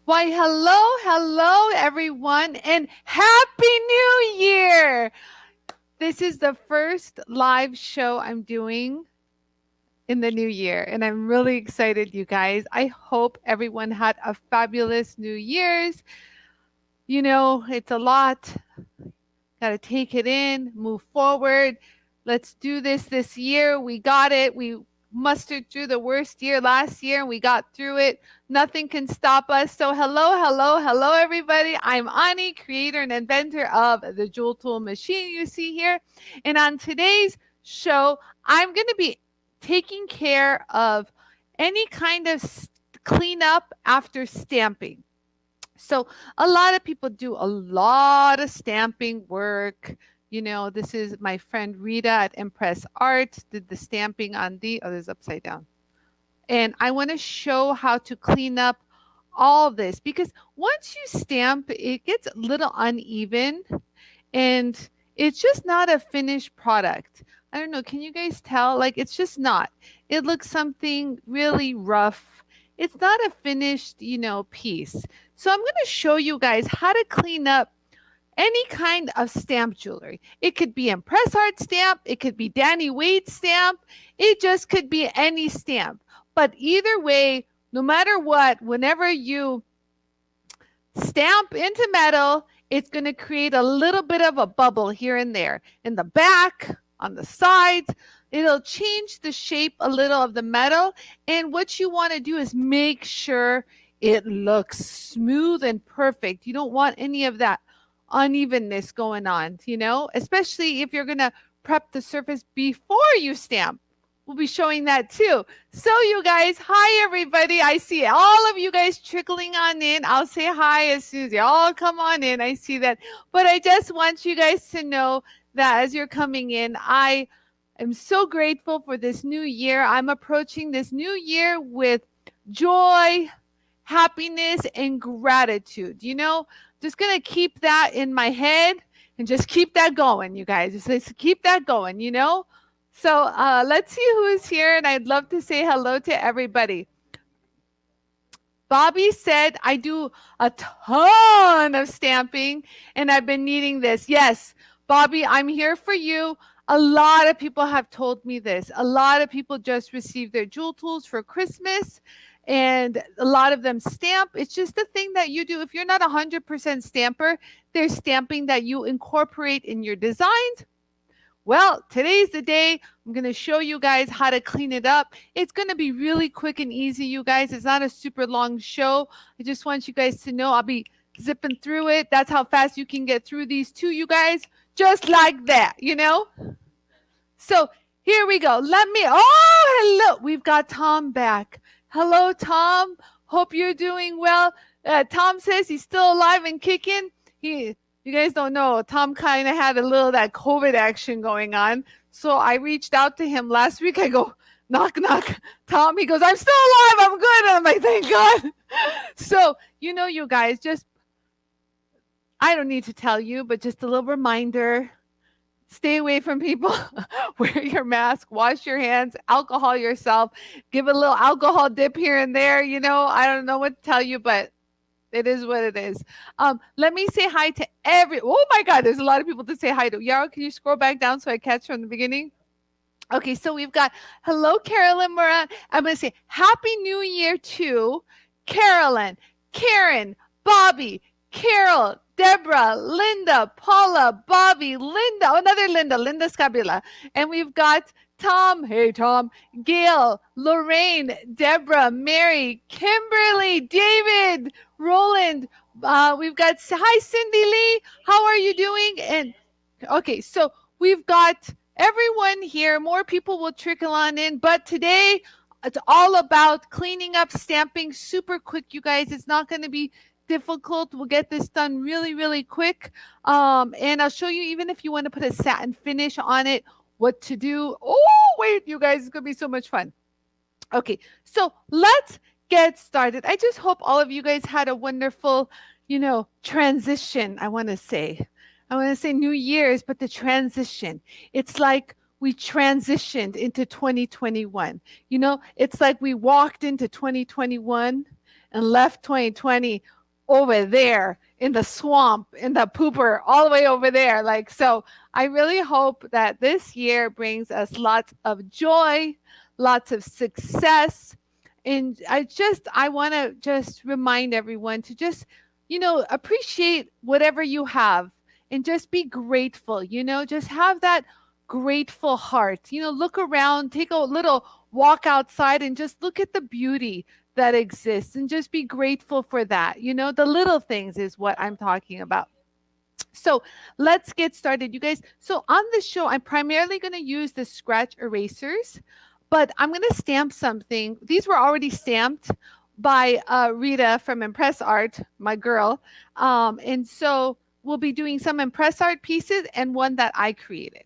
Why, hello, everyone, and Happy New Year! This is the first live show I'm doing in the new year, and I'm really excited, you guys. I hope everyone had a fabulous New Year's. You know, it's a lot. Got to take it in, move forward. Let's do this year. We got it. We mustered through the worst year last year and we got through it. Nothing can stop us. So hello, everybody. I'm Ani, creator and inventor of the JOOLTOOL machine you see here. And on today's show, I'm going to be taking care of any kind of cleanup after stamping. So a lot of people do a lot of stamping work. You know, this is my friend Rita at Impress Art did the stamping on the, oh, there's upside down. And I want to show how to clean up all this because once you stamp, it gets a little uneven and it's just not a finished product. I don't know. Can you guys tell? Like, it's just not. It looks something really rough. It's not a finished, piece. So I'm going to show you guys how to clean up any kind of stamp jewelry. It could be Impress Art stamp. It could be Danny Wade stamp. It just could be any stamp. But either way, no matter what, whenever you stamp into metal, it's going to create a little bit of a bubble here and there. In the back, on the sides, it'll change the shape a little of the metal. And what you want to do is make sure it looks smooth and perfect. You don't want any of that unevenness going on, especially if you're going to prep the surface before you stamp. We'll be showing that too. So you guys, hi everybody. I see all of you guys trickling on in. I'll say hi as soon as you all come on in. I see that. But I just want you guys to know that as you're coming in, I am so grateful for this new year. I'm approaching this new year with joy, happiness, and gratitude. Just going to keep that in my head and just keep that going, you guys. Just keep that going, So let's see who is here, and I'd love to say hello to everybody. Bobby said, I do a ton of stamping, and I've been needing this. Yes, Bobby, I'm here for you. A lot of people have told me this. A lot of people just received their JOOLTOOLs for Christmas, and a lot of them stamp. It's just the thing that you do. If you're not 100% stamper, there's stamping that you incorporate in your designs. Well, today's the day. I'm going to show you guys how to clean it up. It's going to be really quick and easy, you guys. It's not a super long show. I just want you guys to know I'll be zipping through it. That's how fast you can get through these too, you guys. Just like that, So here we go. Hello. We've got Tom back. Hello, Tom. Hope you're doing well. Tom says he's still alive and kicking. You guys don't know, Tom kind of had a little of that COVID action going on. So I reached out to him last week. I go, knock, knock. Tom, he goes, I'm still alive. I'm good. And I'm like, thank God. So, you guys, I don't need to tell you, but just a little reminder, stay away from people, wear your mask, wash your hands, alcohol yourself, give a little alcohol dip here and there. I don't know what to tell you, but it is what it is. Let me say hi to oh my God, there's a lot of people to say hi to. Yara, can you scroll back down so I catch from the beginning? Okay, so we've got, hello, Carolyn Moran. I'm going to say Happy New Year to Carolyn, Karen, Bobby, Carol, Deborah, Linda, Paula, Bobby, Linda, another Linda Scabila. And we've got Tom, hey Tom, Gail, Lorraine, Deborah, Mary, Kimberly, David, Roland. We've got, hi Cindy Lee, how are you doing? And okay, so we've got everyone here. More people will trickle on in, but today it's all about cleaning up, stamping super quick, you guys. It's not going to be difficult. We'll get this done really, really quick. And I'll show you, even if you want to put a satin finish on it, what to do. Oh, wait, you guys, it's going to be so much fun. Okay, so let's get started. I just hope all of you guys had a wonderful, transition, I want to say. New Year's, but the transition. It's like we transitioned into 2021. It's like we walked into 2021 and left 2020 over there in the swamp, in the pooper, all the way over there. Like, so I really hope that this year brings us lots of joy, lots of success. And I want to just remind everyone to just, appreciate whatever you have and just be grateful, just have that grateful heart. Look around, take a little walk outside and just look at the beauty that exists and just be grateful for that. The little things is what I'm talking about. So let's get started, you guys. So on this show, I'm primarily going to use the scratch erasers, but I'm going to stamp something. These were already stamped by Rita from Impress Art, my girl. And so we'll be doing some Impress Art pieces and one that I created.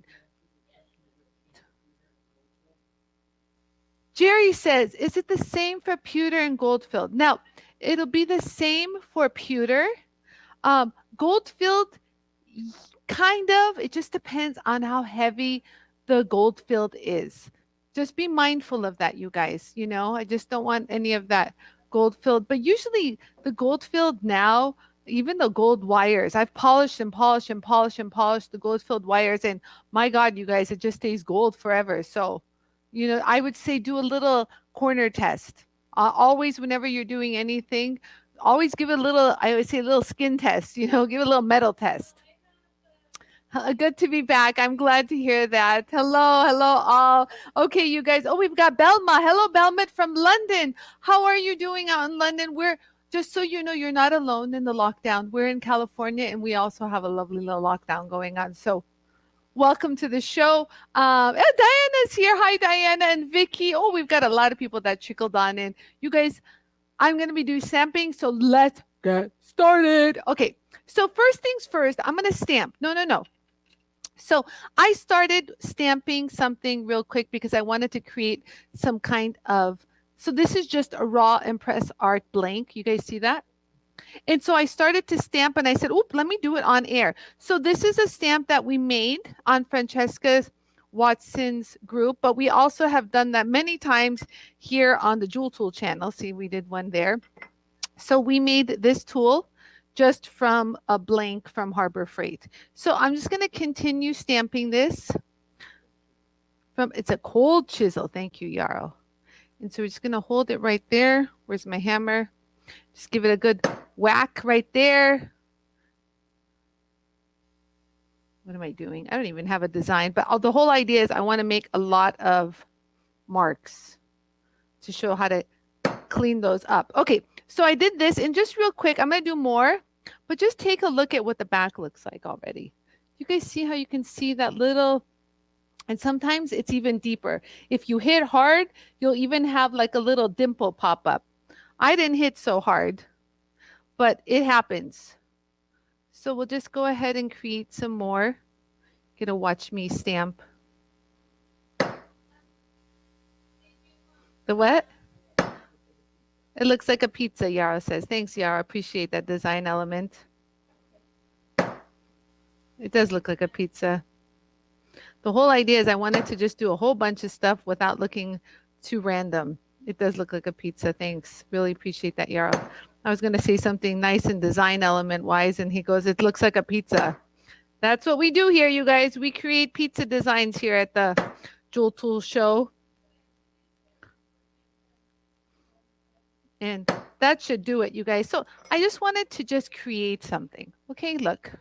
Jerry says, is it the same for pewter and gold filled? Now, it'll be the same for pewter. Gold filled, kind of. It just depends on how heavy the gold filled is. Just be mindful of that, you guys. I just don't want any of that gold filled. But usually the gold filled now, even the gold wires, I've polished and polished and polished and polished the gold filled wires. And my God, you guys, it just stays gold forever. So, I would say do a little corner test. Always, whenever you're doing anything, always give a little, I always say a little skin test, give a little metal test. Good to be back. I'm glad to hear that. Hello all. Okay, you guys. Oh, we've got Belma. Hello, Belma from London. How are you doing out in London? We're, just so you know, you're not alone in the lockdown. We're in California and we also have a lovely little lockdown going on. So welcome to the show. Diana's here. Hi, Diana and Vicky. Oh, we've got a lot of people that trickled on in. You guys, I'm going to be doing stamping, so let's get started. Okay, so first things first, I'm going to stamp. No. So I started stamping something real quick because I wanted to create some kind of, so this is just a raw Impress Art blank. You guys see that? And so I started to stamp and I said, oop, let me do it on air. So this is a stamp that we made on Francesca Watson's group, but we also have done that many times here on the JOOLTOOL channel. See, we did one there. So we made this tool just from a blank from Harbor Freight. So I'm just going to continue stamping this. It's a cold chisel. Thank you, Yarrow. And so we're just going to hold it right there. Where's my hammer? Just give it a good whack right there. What am I doing? I don't even have a design, but the whole idea is I want to make a lot of marks to show how to clean those up. Okay, so I did this, and just real quick, I'm going to do more, but just take a look at what the back looks like already. You guys see how you can see that little, and sometimes it's even deeper. If you hit hard, you'll even have like a little dimple pop up. I didn't hit so hard, but it happens. So we'll just go ahead and create some more. You're gonna watch me stamp. The what? It looks like a pizza, Yara says. Thanks, Yara. Appreciate that design element. It does look like a pizza. The whole idea is I wanted to just do a whole bunch of stuff without looking too random. It does look like a pizza. Thanks. Really appreciate that, Yara. I was going to say something nice and design element wise, and he goes, it looks like a pizza. That's what we do here, you guys. We create pizza designs here at the JOOLTOOL show. And that should do it, you guys. So I just wanted to just create something. Okay, look.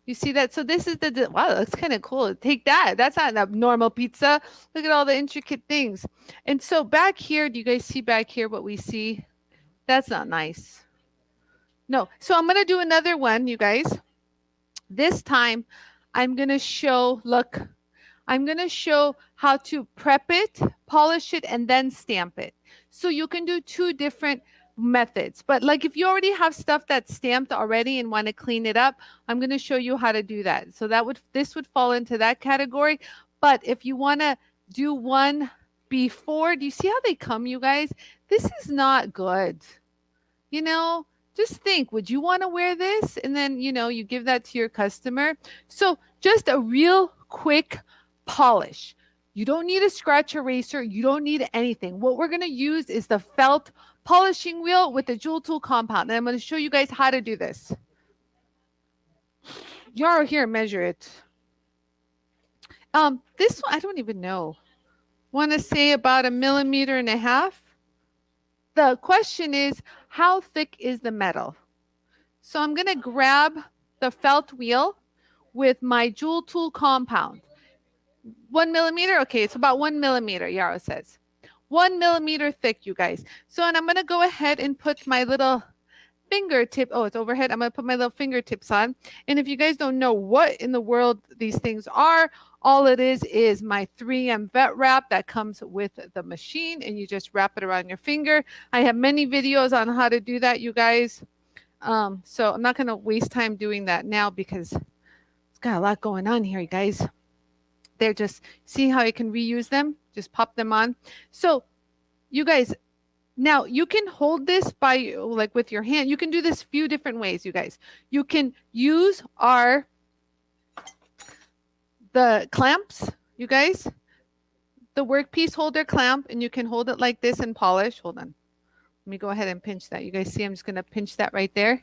You see that? So this is the, wow, that looks kind of cool. Take that. That's not a normal pizza. Look at all the intricate things. And so back here, do you guys see back here what we see? That's not nice. No. So I'm going to do another one, you guys. This time, I'm going to show, look, I'm going to show how to prep it, polish it, and then stamp it. So you can do two different methods. But like if you already have stuff that's stamped already and want to clean it up, I'm going to show you how to do that. So this would fall into that category. But if you want to do one before, do you see how they come, you guys? This is not good. You know, just think, would you want to wear this? And then, you know, you give that to your customer. So just a real quick polish. You don't need a scratch eraser. You don't need anything. What we're going to use is the felt polishing wheel with the Jewel Tool compound. And I'm going to show you guys how to do this. Y'all here, measure it. This one, I don't even know. Want to say about 1.5 millimeters. The question is, how thick is the metal? So I'm going to grab the felt wheel with my Jewel Tool compound. 1 millimeter? Okay, it's about 1 millimeter, Yara says. 1 millimeter thick, you guys. So, and I'm going to go ahead and put my little fingertip. Oh, it's overhead. I'm going to put my little fingertips on. And if you guys don't know what in the world these things are, all it is my 3M vet wrap that comes with the machine, and you just wrap it around your finger. I have many videos on how to do that, you guys. So I'm not going to waste time doing that now because it's got a lot going on here, you guys. They're just, see how you can reuse them? Just pop them on. So you guys, now you can hold this by like with your hand. You can do this few different ways, you guys. You can use the clamps, you guys, the workpiece holder clamp, and you can hold it like this and polish. Hold on. Let me go ahead and pinch that. You guys see I'm just going to pinch that right there,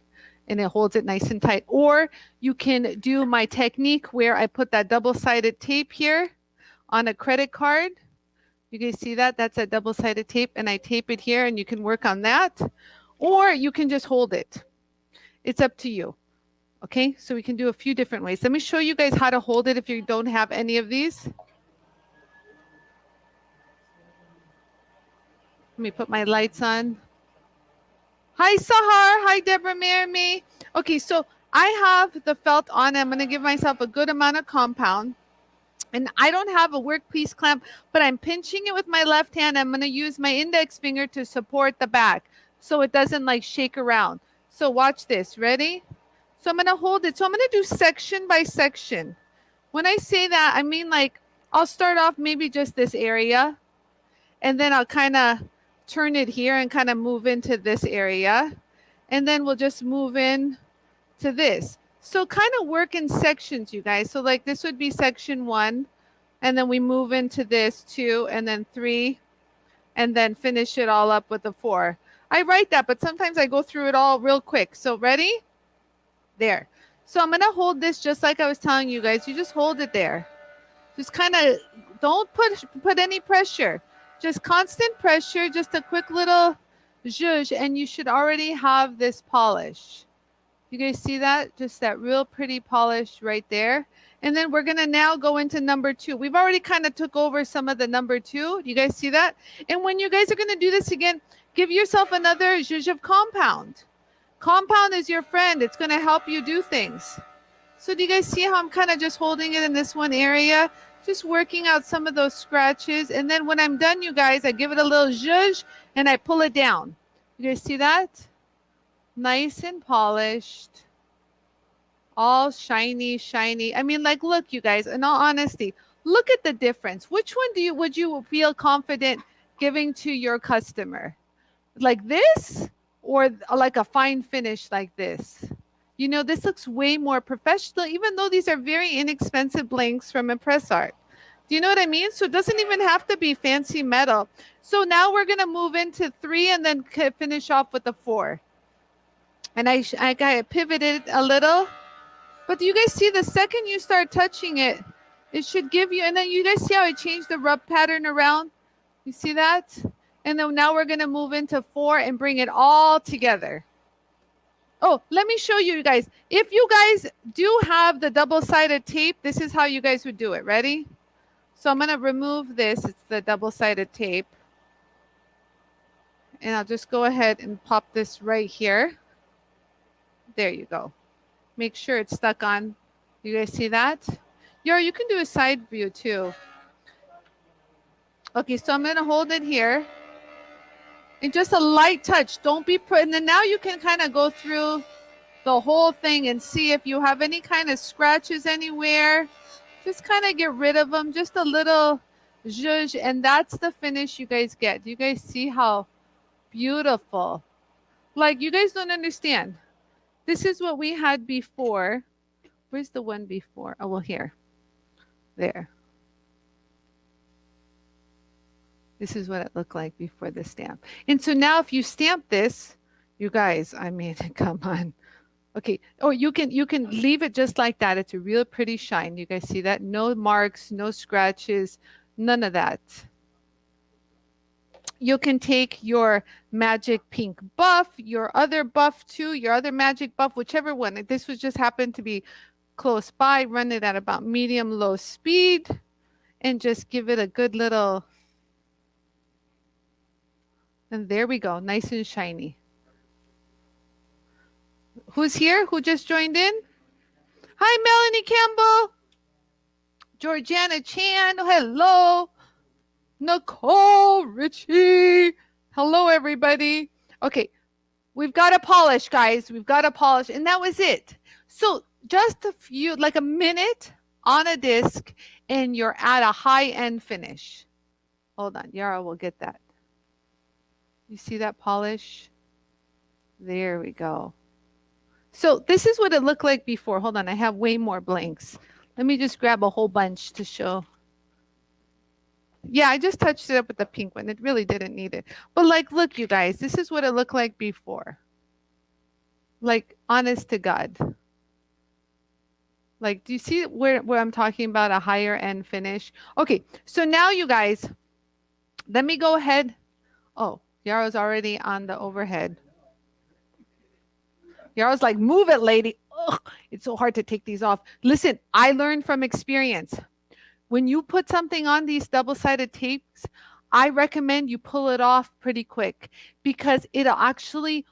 and it holds it nice and tight. Or you can do my technique where I put that double-sided tape here on a credit card. You guys see that? That's a double-sided tape, and I tape it here, and you can work on that. Or you can just hold it. It's up to you. Okay, so we can do a few different ways. Let me show you guys how to hold it if you don't have any of these. Let me put my lights on. Hi, Sahar. Hi, Deborah Maramy. Okay, so I have the felt on. I'm going to give myself a good amount of compound. And I don't have a workpiece clamp, but I'm pinching it with my left hand. I'm going to use my index finger to support the back so it doesn't like shake around. So watch this. Ready? So I'm going to hold it. So I'm going to do section by section. When I say that, I mean like I'll start off maybe just this area, and then I'll kind of turn it here and kind of move into this area. And then we'll just move in to this. So kind of work in sections, you guys. So like this would be section 1, and then we move into this 2, and then 3, and then finish it all up with the 4. I write that, but sometimes I go through it all real quick. So ready? There. So I'm going to hold this just like I was telling you guys. You just hold it there. Just kind of don't put any pressure. Just constant pressure, just a quick little zhuzh, and you should already have this polish. You guys see that? Just that real pretty polish right there. And then we're going to now go into number 2. We've already kind of took over some of the number 2. You guys see that? And when you guys are going to do this again, give yourself another zhuzh of compound. Compound is your friend. It's going to help you do things. So do you guys see how I'm kind of just holding it in this one area? Just working out some of those scratches. And then when I'm done, you guys, I give it a little zhuzh and I pull it down. You guys see that? Nice and polished. All shiny, shiny. I mean, like, look, you guys, in all honesty, look at the difference. Which one would you feel confident giving to your customer? Like this or like a fine finish like this? You know, this looks way more professional, even though these are very inexpensive blanks from Impress Art. Do you know what I mean? So it doesn't even have to be fancy metal. So now we're going to move into 3 and then finish off with the 4. And I got it pivoted a little. But do you guys see the second you start touching it, it should give you, and then you guys see how I changed the rub pattern around? You see that? And then now we're going to move into 4 and bring it all together. Oh, let me show you guys. If you guys do have the double-sided tape, this is how you guys would do it. Ready? So I'm going to remove this. It's the double-sided tape. And I'll just go ahead and pop this right here. There you go. Make sure it's stuck on. You guys see that? You can do a side view too. Okay, so I'm going to hold it here. And just a light touch. Don't be and then now you can kind of go through the whole thing and see if you have any kind of scratches anywhere. Just kind of get rid of them. Just a little zhuzh. And that's the finish you guys get. Do you guys see how beautiful? Like, you guys don't understand. This is what we had before. Where's the one before? Oh, well, here. There. This is what it looked like before the stamp. And so now if you stamp this, you guys, I mean, come on. Okay. Oh, you can leave it just like that. It's a real pretty shine. You guys see that? No marks, no scratches, none of that. You can take your magic pink buff, your other buff too, your other magic buff, whichever one. This was just happened to be close by. Run it at about medium low speed and just give it a good little. And there we go. Nice and shiny. Who's here? Who just joined in? Hi, Melanie Campbell. Georgiana Chan. Hello. Nicole Ritchie. Hello, everybody. Okay. We've got to polish, guys. We've got to polish. And that was it. So just a few, like a minute on a disc, and you're at a high-end finish. Hold on. Yara will get that. You see that polish? There we go. So this is what it looked like before. Hold on. I have way more blanks. Let me just grab a whole bunch to show. Yeah, I just touched it up with the pink one. It really didn't need it. But like, look, you guys, this is what it looked like before. Like, honest to God. Like, do you see where I'm talking about a higher end finish? Okay, so now you guys, let me go ahead. Oh, Yara's already on the overhead. Yara's like, move it, lady. Ugh, it's so hard to take these off. Listen, I learned from experience. When you put something on these double-sided tapes, I recommend you pull it off pretty quick because it'll actually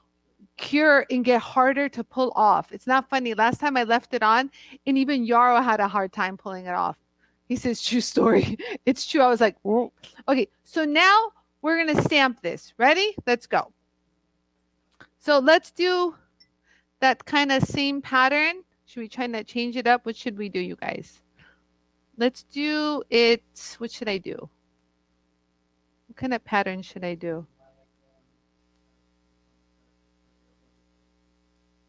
cure and get harder to pull off. It's not funny. Last time I left it on, and even Yaro had a hard time pulling it off. He says, true story. It's true. I was like, whoa. Okay, so now we're going to stamp this. Ready? Let's go. So let's do that kind of same pattern. Should we try to change it up? What should we do, you guys? Let's do it. What should I do? What kind of pattern should I do?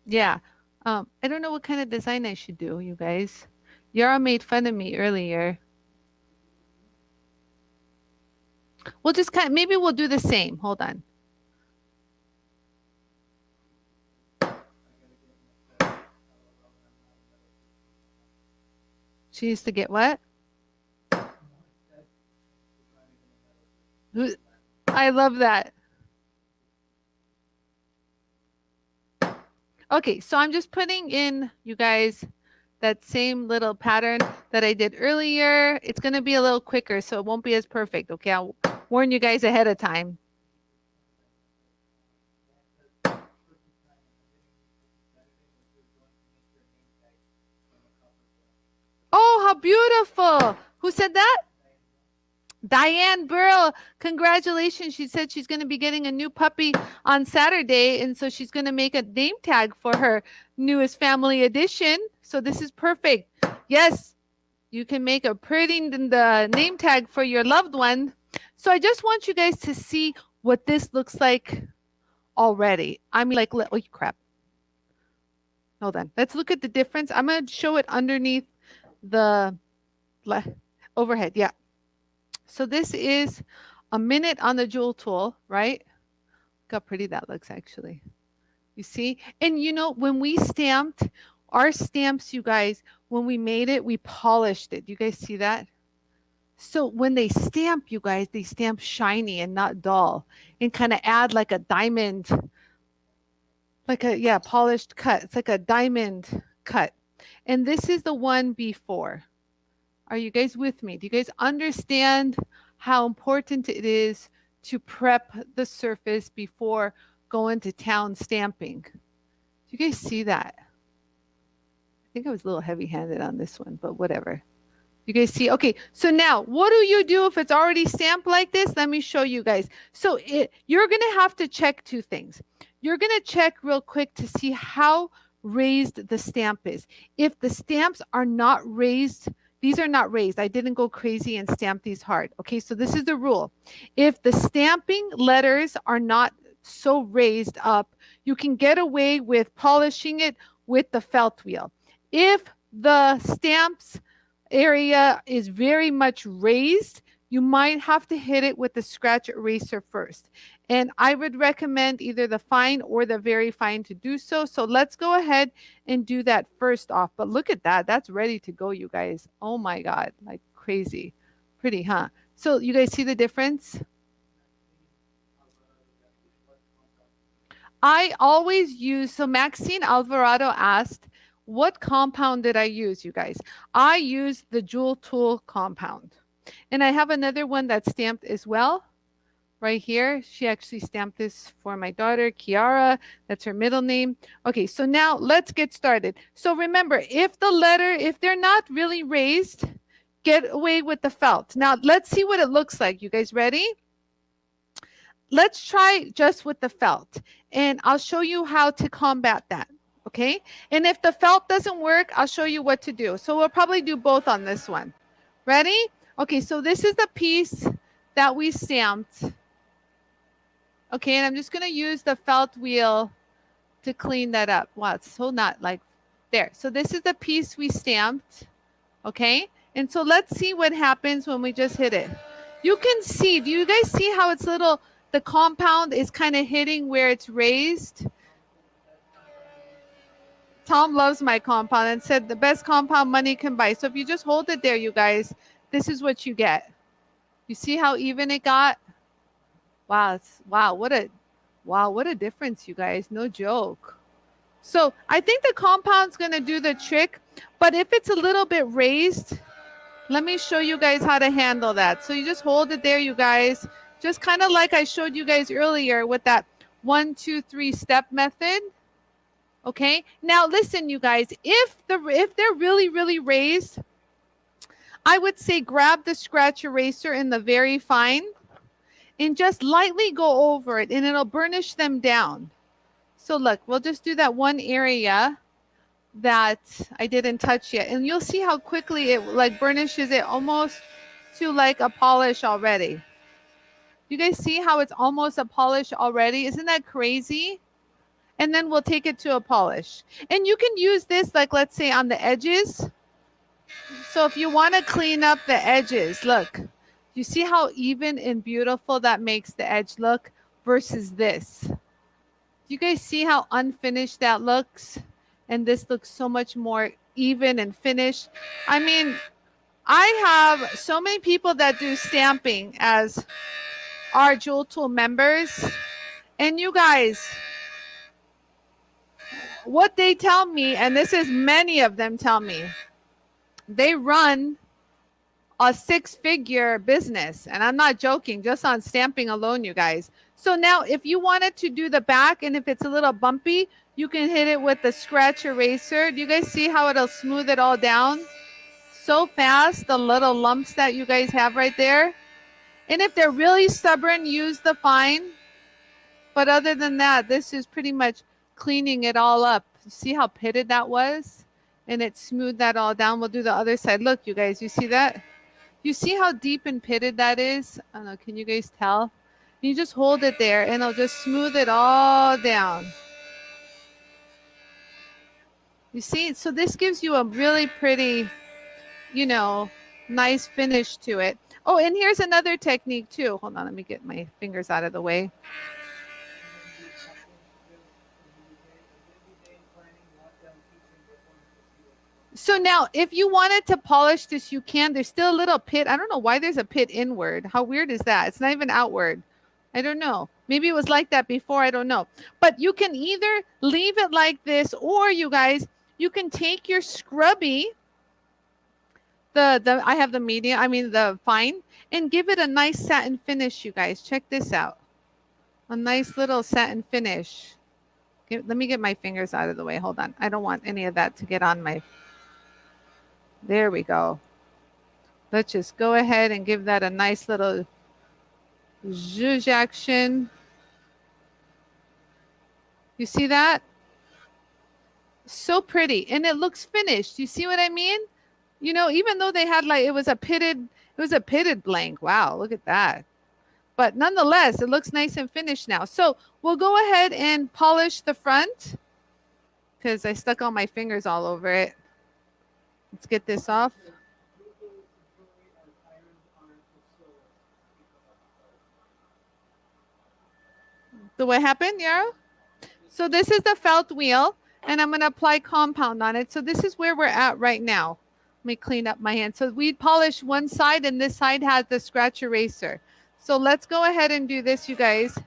Yeah. I don't know what kind of design I should do, you guys. Yara made fun of me earlier. We'll just maybe we'll do the same. Hold on. She used to get what? I love that. Okay, so I'm just putting in, you guys, that same little pattern that I did earlier. It's going to be a little quicker, so it won't be as perfect. Okay, I'll warn you guys ahead of time. Oh, how beautiful. Who said that? Diane Burrell, congratulations. She said she's going to be getting a new puppy on Saturday, and so she's going to make a name tag for her newest family edition. So this is perfect. Yes, you can make a pretty name tag for your loved one. So I just want you guys to see what this looks like already. I mean, like, oh, crap. Hold on. Let's look at the difference. I'm going to show it underneath the overhead. Yeah. So this is a minute on the Jewel tool, right? Look how pretty that looks, actually. You see? And you know, when we stamped, our stamps, you guys, when we made it, we polished it. You guys see that? So when they stamp, you guys, they stamp shiny and not dull and kind of add like a diamond, like a, yeah, polished cut. It's like a diamond cut. And this is the one before. Are you guys with me? Do you guys understand how important it is to prep the surface before going to town stamping? Do you guys see that? I think I was a little heavy-handed on this one, but whatever. You guys see? Okay, so now what do you do if it's already stamped like this? Let me show you guys. So you're going to have to check two things. You're going to check real quick to see how raised the stamp is. If the stamps are not raised, these are not raised. I didn't go crazy and stamp these hard. Okay, so this is the rule. If the stamping letters are not so raised up, you can get away with polishing it with the felt wheel. If the stamps area is very much raised, you might have to hit it with the scratch eraser first. And I would recommend either the fine or the very fine to do so. So let's go ahead and do that first off. But look at that. That's ready to go, you guys. Oh my God, like crazy. Pretty, huh? So you guys see the difference? I always use, so Maxine Alvarado asked, what compound did I use, you guys? I used the JOOLTOOL compound. And I have another one that's stamped as well, right here. She actually stamped this for my daughter, Kiara. That's her middle name. Okay, so now let's get started. So remember, if they're not really raised, get away with the felt. Now let's see what it looks like. You guys ready? Let's try just with the felt, and I'll show you how to combat that. Okay, and if the felt doesn't work, I'll show you what to do. So we'll probably do both on this one. Ready? Okay, so this is the piece that we stamped. Okay, and I'm just going to use the felt wheel to clean that up. Wow, it's so not like there. So this is the piece we stamped. Okay, and so let's see what happens when we just hit it. You can see, do you guys see how it's little, the compound is kind of hitting where it's raised? Tom loves my compound and said the best compound money can buy. So if you just hold it there, you guys, this is what you get. You see how even it got? Wow, what a difference, you guys. No joke. So I think the compound's gonna do the trick, but if it's a little bit raised, let me show you guys how to handle that. So you just hold it there, you guys, just kind of like I showed you guys earlier with that 1, 2, 3 step method. Okay, now listen, you guys, if they're really, really raised, I would say grab the scratch eraser in the very fine and just lightly go over it and it'll burnish them down. So look, we'll just do that one area that I didn't touch yet. And you'll see how quickly it like burnishes it almost to like a polish already. You guys see how it's almost a polish already? Isn't that crazy? And then we'll take it to a polish. And you can use this like, let's say on the edges. So if you want to clean up the edges, look, you see how even and beautiful that makes the edge look versus this. Do you guys see how unfinished that looks? And this looks so much more even and finished. I mean, I have so many people that do stamping as our JOOLTOOL members. And you guys, what they tell me, and this is many of them tell me, they run a 6-figure business. And I'm not joking, just on stamping alone, you guys. So now if you wanted to do the back and if it's a little bumpy, you can hit it with the scratch eraser. Do you guys see how it'll smooth it all down so fast, the little lumps that you guys have right there? And if they're really stubborn, use the fine. But other than that, this is pretty much cleaning it all up. See how pitted that was? And it smoothed that all down. We'll do the other side. Look, you guys, you see that? You see how deep and pitted that is? I don't know, can you guys tell? You just hold it there and it'll just smooth it all down. You see? So this gives you a really pretty, you know, nice finish to it. Oh, and here's another technique too. Hold on, let me get my fingers out of the way. So now, if you wanted to polish this, you can. There's still a little pit. I don't know why there's a pit inward. How weird is that? It's not even outward. I don't know. Maybe it was like that before. I don't know. But you can either leave it like this, or you guys, you can take your scrubby, I have the medium, I mean the fine, and give it a nice satin finish, you guys. Check this out. A nice little satin finish. Okay, let me get my fingers out of the way. Hold on. I don't want any of that to get on my... There we go. Let's just go ahead and give that a nice little zhuzh action. You see that? So pretty. And it looks finished. You see what I mean? You know, even though they had like, it was a pitted blank. Wow, look at that. But nonetheless, it looks nice and finished now. So we'll go ahead and polish the front because I stuck all my fingers all over it. Let's get this off. So what happened, Yarrow? So this is the felt wheel, and I'm going to apply compound on it. So this is where we're at right now. Let me clean up my hand. So we polished one side, and this side has the scratch eraser. So let's go ahead and do this, you guys.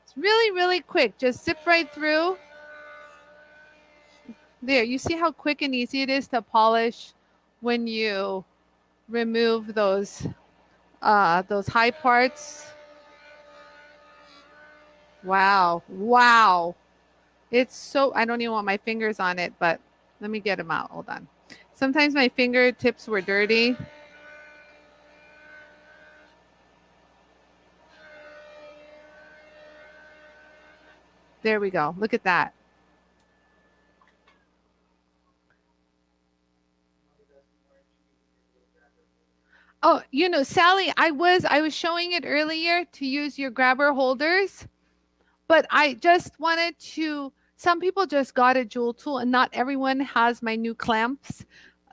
It's really, really quick. Just zip right through. There, you see how quick and easy it is to polish when you remove those high parts. Wow. Wow. It's so, I don't even want my fingers on it, but let me get them out. Hold on. Sometimes my fingertips were dirty. There we go. Look at that. Oh, you know, Sally, I was showing it earlier to use your grabber holders, but I just wanted to, some people just got a jewel tool and not everyone has my new clamps,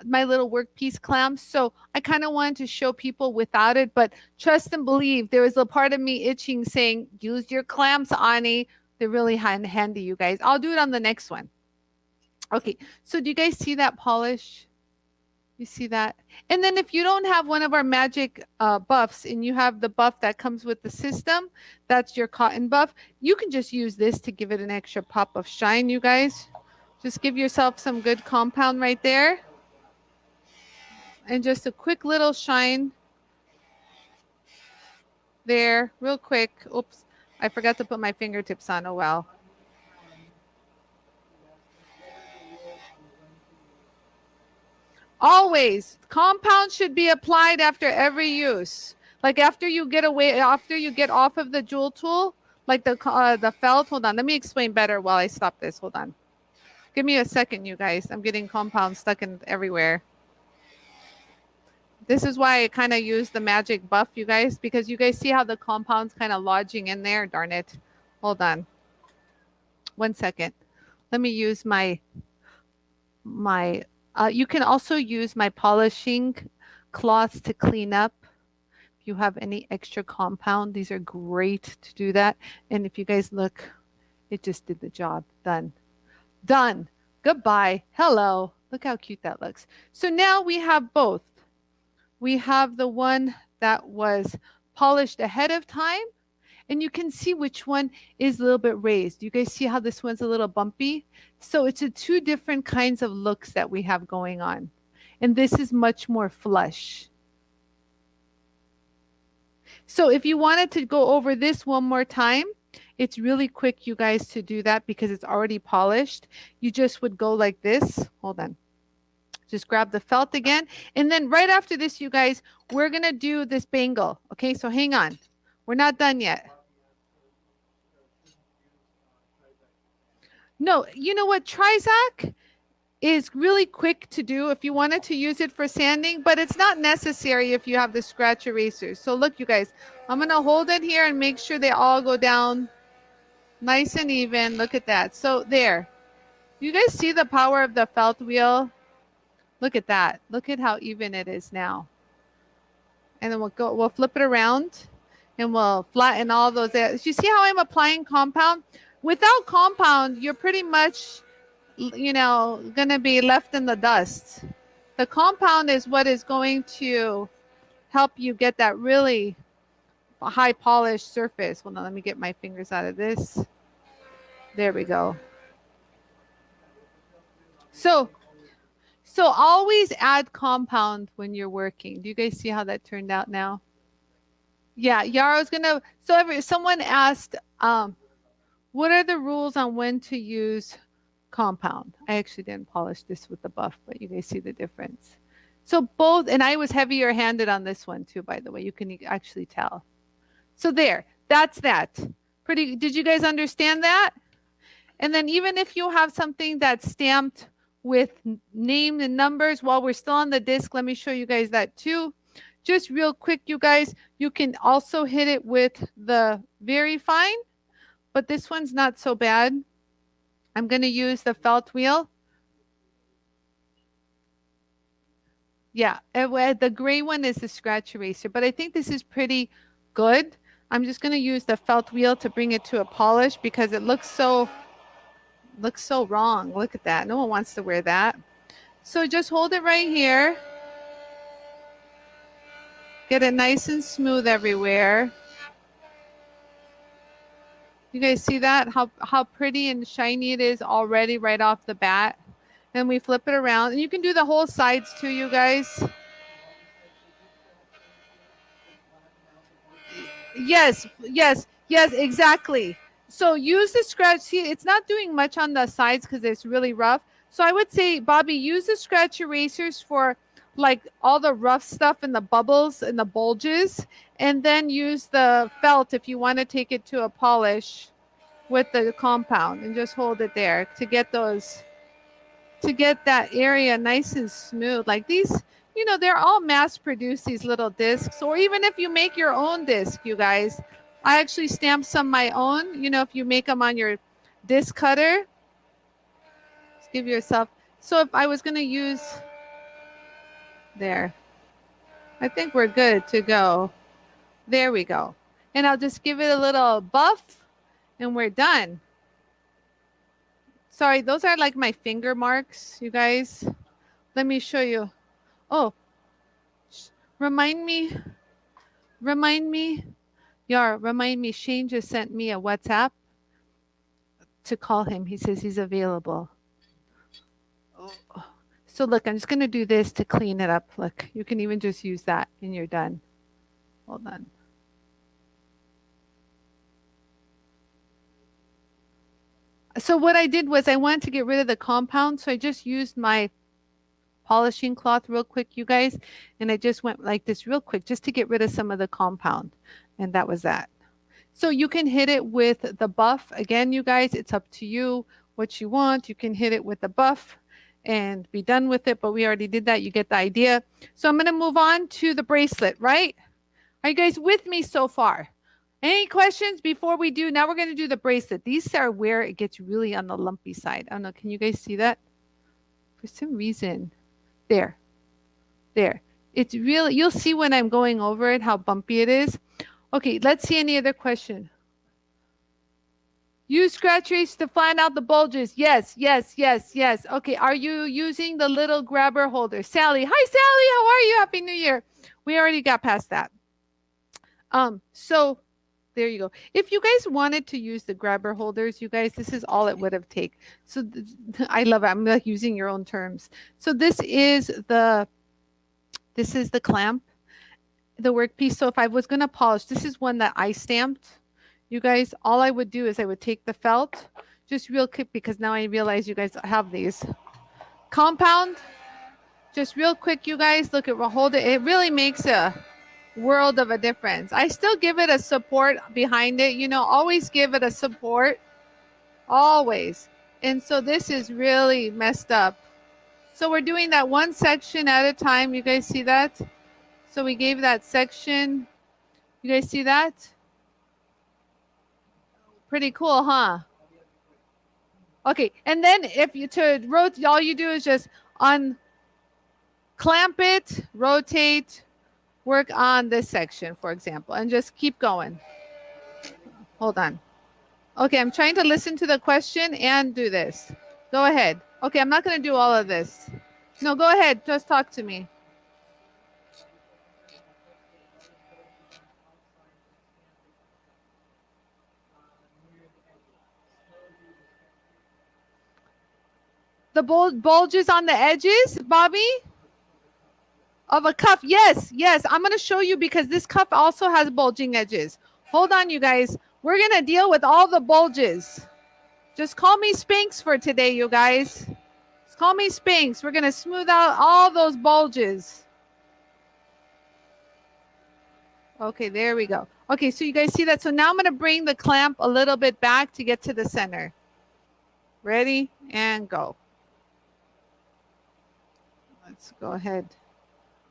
my little workpiece clamps. So I kind of wanted to show people without it, but trust and believe there was a part of me itching saying, use your clamps, Ani. They're really handy, you guys. I'll do it on the next one. Okay, so do you guys see that polish? You see that? And then if you don't have one of our magic buffs and you have the buff that comes with the system, that's your cotton buff, you can just use this to give it an extra pop of shine, you guys. Just give yourself some good compound right there. And just a quick little shine there, real quick. Oops, I forgot to put my fingertips on. Oh, well. Always, compound should be applied after every use. Like after you get off of the jewel tool, like the felt. Hold on, let me explain better while I stop this. Hold on. Give me a second, you guys. I'm getting compound stuck in everywhere. This is why I kind of use the magic buff, you guys, because you guys see how the compound's kind of lodging in there. Darn it. Hold on. 1 second. Let me use my you can also use my polishing cloths to clean up. If you have any extra compound, these are great to do that. And if you guys look, it just did the job. Done. Done. Goodbye. Hello. Look how cute that looks. So now we have both. We have the one that was polished ahead of time, and you can see which one is a little bit raised. You guys see how this one's a little bumpy? So it's two different kinds of looks that we have going on. And this is much more flush. So if you wanted to go over this one more time, it's really quick, you guys, to do that because it's already polished. You just would go like this. Hold on. Just grab the felt again. And then right after this, you guys, we're going to do this bangle. Okay, so hang on. We're not done yet. No, you know what? TRIZACT is really quick to do if you wanted to use it for sanding, but it's not necessary if you have the scratch erasers. So look, you guys, I'm going to hold it here and make sure they all go down nice and even. Look at that. So there. You guys see the power of the felt wheel? Look at that. Look at how even it is now. And then we'll flip it around and we'll flatten all those. You see how I'm applying compound? Without compound, you're pretty much, you know, going to be left in the dust. The compound is what is going to help you get that really high polished surface. Hold on, let me get my fingers out of this. There we go. So always add compound when you're working. Do you guys see how that turned out now? Yeah, Yaro's gonna, so someone asked, what are the rules on when to use compound? I actually didn't polish this with the buff, but you guys see the difference. So both, and I was heavier handed on this one too, by the way, you can actually tell. So there, that's that. Pretty, did you guys understand that? And then even if you have something that's stamped with name and numbers, while we're still on the disc, let me show you guys that too. Just real quick, you guys, you can also hit it with the very fine, but this one's not so bad. I'm going to use the felt wheel. Yeah, the gray one is the scratch eraser, but I think this is pretty good. I'm just going to use the felt wheel to bring it to a polish because it looks so wrong. Look at that. No one wants to wear that. So just hold it right here. Get it nice and smooth everywhere. You guys see that? How pretty and shiny it is already right off the bat. And we flip it around. And you can do the whole sides too, you guys. Yes, yes, yes, exactly. So use the scratch. See, it's not doing much on the sides because it's really rough. So I would say, Bobby, use the scratch erasers for like all the rough stuff and the bubbles and the bulges. And then use the felt if you want to take it to a polish with the compound and just hold it there to get those, to get that area nice and smooth. Like these, you know, they're all mass produced, these little discs, or even if you make your own disc, you guys, I actually stamp some my own, you know, if you make them on your disc cutter, just give yourself. So if I was going to use there, I think we're good to go. There we go. And I'll just give it a little buff and we're done. Sorry, those are like my finger marks, you guys. Let me show you. Oh, remind me. Yar, remind me, Shane just sent me a WhatsApp to call him. He says he's available. Oh. So look, I'm just going to do this to clean it up. Look, you can even just use that and you're done. Hold on. So what I did was I wanted to get rid of the compound. So I just used my polishing cloth real quick, you guys. And I just went like this real quick just to get rid of some of the compound. And that was that. So you can hit it with the buff. Again, you guys, it's up to you what you want. You can hit it with the buff and be done with it. But we already did that. You get the idea. So I'm going to move on to the bracelet, right? Are you guys with me so far? Any questions before we do? Now we're going to do the bracelet. These are where it gets really on the lumpy side. I don't know. Can you guys see that? For some reason. There. It's really, you'll see when I'm going over it how bumpy it is. Okay, let's see any other question. Use scratch erase to find out the bulges. Yes. Okay, are you using the little grabber holder? Sally. Hi, Sally. How are you? Happy New Year. We already got past that. So there you go. If you guys wanted to use the grabber holders, you guys, this is all it would have taken. So I love it. I'm like using your own terms. So this is the clamp, the workpiece. So if I was going to polish, this is one that I stamped. You guys, all I would do is I would take the felt, just real quick, because now I realize you guys have these. Compound, just real quick, you guys, look at, hold it. It really makes a world of a difference. I still give it a support behind it, you know, always give it a support, always. And so this is really messed up. So we're doing that one section at a time. You guys see that? So we gave that section. You guys see that? Pretty cool, huh? Okay, and then if you to rotate, all you do is just unclamp it, rotate, work on this section, for example, and just keep going. Hold on. Okay, I'm trying to listen to the question and do this. Go ahead. Okay, I'm not going to do all of this. No, go ahead. Just talk to me. The bulges on the edges, Bobby? Of a cuff. Yes. I'm going to show you because this cuff also has bulging edges. Hold on, you guys. We're going to deal with all the bulges. Just call me Spinks for today, you guys. Just call me Spinks. We're going to smooth out all those bulges. Okay, there we go. Okay, so you guys see that? So now I'm going to bring the clamp a little bit back to get to the center. Ready? And go. Let's go ahead.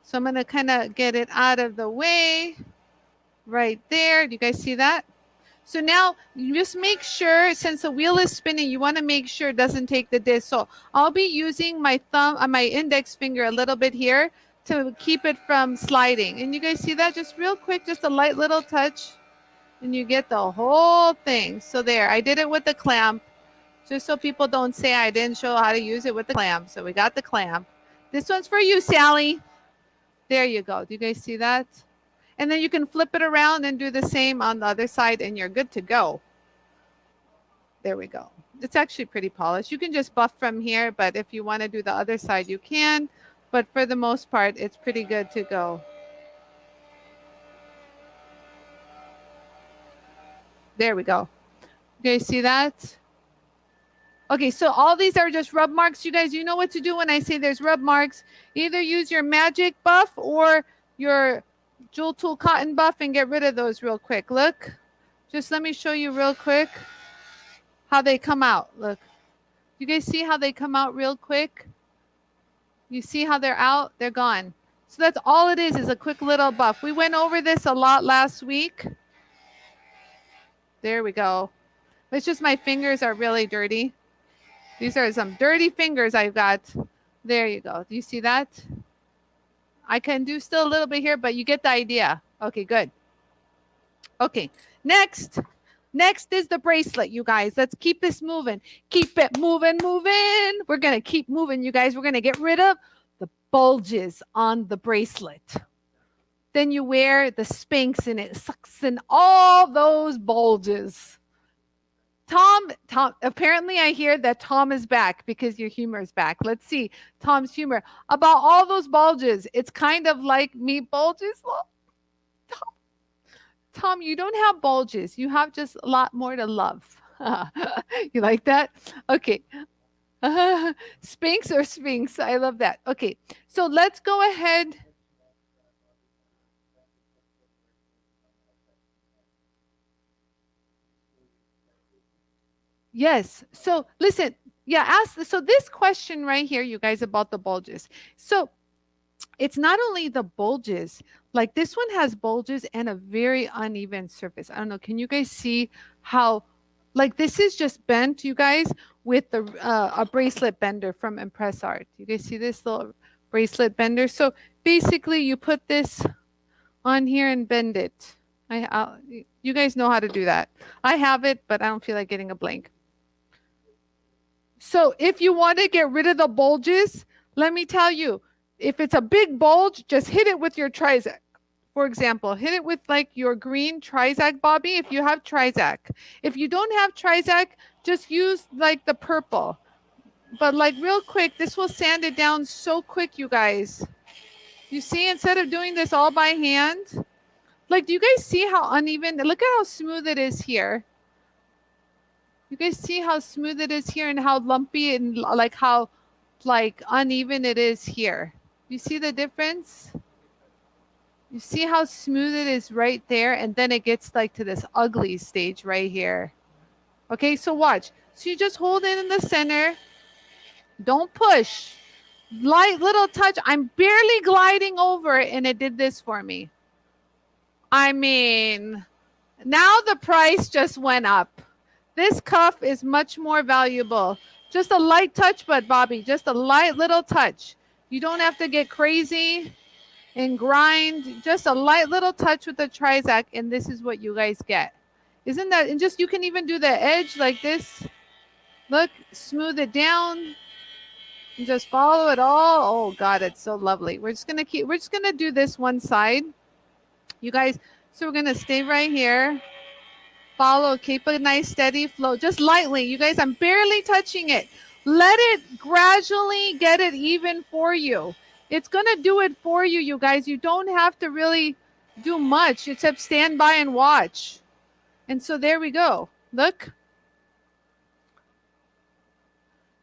So I'm going to kind of get it out of the way right there. Do you guys see that? So now you just make sure, since the wheel is spinning, you want to make sure it doesn't take the disc. So I'll be using my thumb, my index finger a little bit here to keep it from sliding. And you guys see that? Just real quick, just a light little touch. and you get the whole thing. So there, I did it with the clamp, just so people don't say I didn't show how to use it with the clamp. So we got the clamp. This one's for you, Sally. There you go. Do you guys see that? And then you can flip it around and do the same on the other side, and you're good to go. There we go. It's actually pretty polished. You can just buff from here, but if you want to do the other side, you can. But for the most part, it's pretty good to go. There we go. You guys see that? Okay, so all these are just rub marks. You guys, you know what to do when I say there's rub marks. Either use your magic buff or your Jewel Tool cotton buff and get rid of those real quick. Look, just let me show you real quick how they come out. Look, you guys see how they come out real quick? You see how they're out? They're gone. So that's all it is a quick little buff. We went over this a lot last week. There we go. It's just my fingers are really dirty. These are some dirty fingers I've got. There you go. Do you see that? I can do still a little bit here, but you get the idea. Okay, good. Okay, next is the bracelet, you guys. Let's keep this moving. Keep it moving. We're going to keep moving, you guys. We're going to get rid of the bulges on the bracelet. Then you wear the Spanx and it sucks in all those bulges. Tom, apparently I hear that Tom is back because your humor is back. Let's see Tom's humor. About all those bulges, it's kind of like me bulges. Tom, you don't have bulges. You have just a lot more to love. You like that? Okay. Spanx or Sphinx. I love that. Okay. So let's go ahead. Yes. So listen, yeah, so this question right here, you guys, about the bulges. So it's not only the bulges, like this one has bulges and a very uneven surface. I don't know. Can you guys see how, like this is just bent, you guys, with the a bracelet bender from Impress Art. You guys see this little bracelet bender? So basically you put this on here and bend it. You guys know how to do that. I have it, but I don't feel like getting a blank. So if you want to get rid of the bulges, let me tell you, if it's a big bulge, just hit it with your TRIZACT. For example, hit it with like your green TRIZACT, Bobby, if you have TRIZACT. If you don't have TRIZACT, just use like the purple. But like real quick, this will sand it down so quick, you guys. You see, instead of doing this all by hand, like, do you guys see how uneven? Look at how smooth it is here. You guys see how smooth it is here and how lumpy and like how like uneven it is here. You see the difference? You see how smooth it is right there, and then it gets like to this ugly stage right here. Okay, so watch. So you just hold it in the center. Don't push. Light little touch. I'm barely gliding over it, and it did this for me. I mean, now the price just went up. This cuff is much more valuable. Just a light touch, but Bobby, just a light little touch. You don't have to get crazy and grind. Just a light little touch with the TRIZACT, and this is what you guys get. Isn't that, and just, you can even do the edge like this. Look, smooth it down. And just follow it all. Oh God, it's so lovely. We're just gonna do this one side. You guys, so we're gonna stay right here. Follow, keep a nice steady flow, just lightly. You guys, I'm barely touching it. Let it gradually get it even for you. It's going to do it for you, you guys. You don't have to really do much except stand by and watch. And so there we go. Look. Do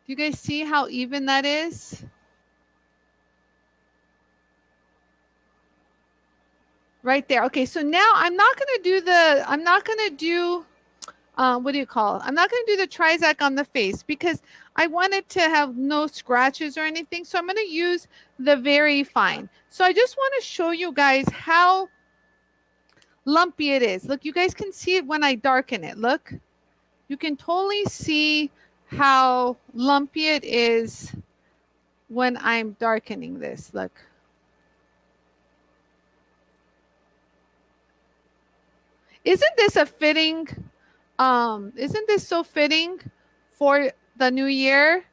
you guys see how even that is? Right there. Okay, so now I'm not going to do the, what do you call it? I'm not going to do the TRIZACT on the face because I want it to have no scratches or anything. So I'm going to use the very fine. So I just want to show you guys how lumpy it is. Look, you guys can see it when I darken it. Look, you can totally see how lumpy it is when I'm darkening this. Look. Isn't this a fitting, isn't this so fitting for the new year?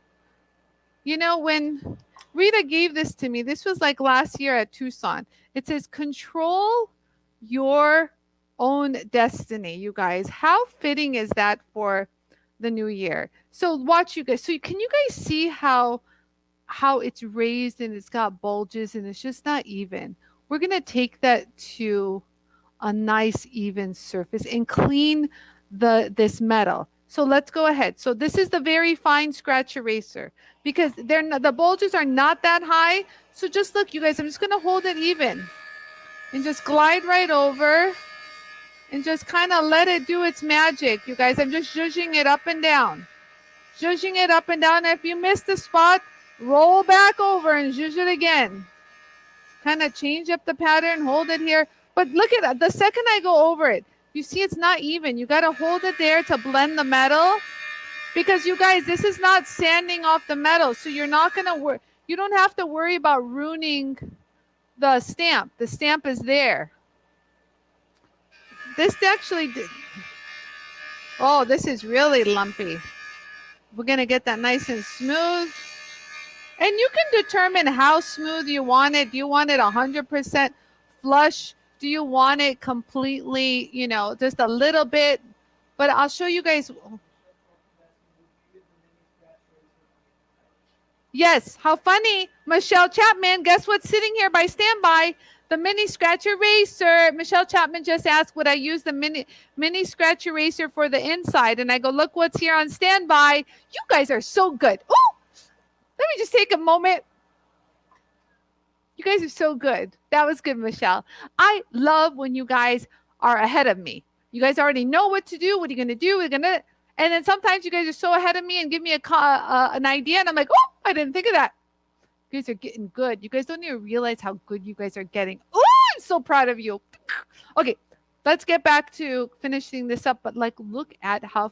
You know, when Rita gave this to me, this was like last year at Tucson. It says, control your own destiny, you guys. How fitting is that for the new year? So watch, you guys. So can you guys see how it's raised and it's got bulges and it's just not even? We're going to take that to a nice even surface and clean this metal. So let's go ahead. So this is the very fine scratch eraser because the bulges are not that high. So just look, you guys, I'm just going to hold it even and just glide right over and just kind of let it do its magic. You guys, I'm just zhuzhing it up and down. Zhuzhing it up and down. And if you miss the spot, roll back over and zhuzh it again. Kind of change up the pattern, hold it here. But look at it. The second I go over it, you see it's not even. You got to hold it there to blend the metal. Because you guys, this is not sanding off the metal. So you're not going to worry. You don't have to worry about ruining the stamp. The stamp is there. This actually did. Oh, this is really lumpy. We're going to get that nice and smooth. And you can determine how smooth you want it. Do you want it 100% flush? Do you want it completely, you know, just a little bit? But I'll show you guys. Yes, how funny. Michelle Chapman, guess what's sitting here by standby? The mini scratch eraser. Michelle Chapman just asked, would I use the mini scratch eraser for the inside? And I go, look what's here on standby. You guys are so good. Oh, let me just take a moment. You guys are so good. That was good, Michelle. I love when you guys are ahead of me. You guys already know what to do. What are you going to do? And then sometimes you guys are so ahead of me and give me an idea. And I'm like, oh, I didn't think of that. You guys are getting good. You guys don't even realize how good you guys are getting. Oh, I'm so proud of you. Okay, let's get back to finishing this up. But like, look at how.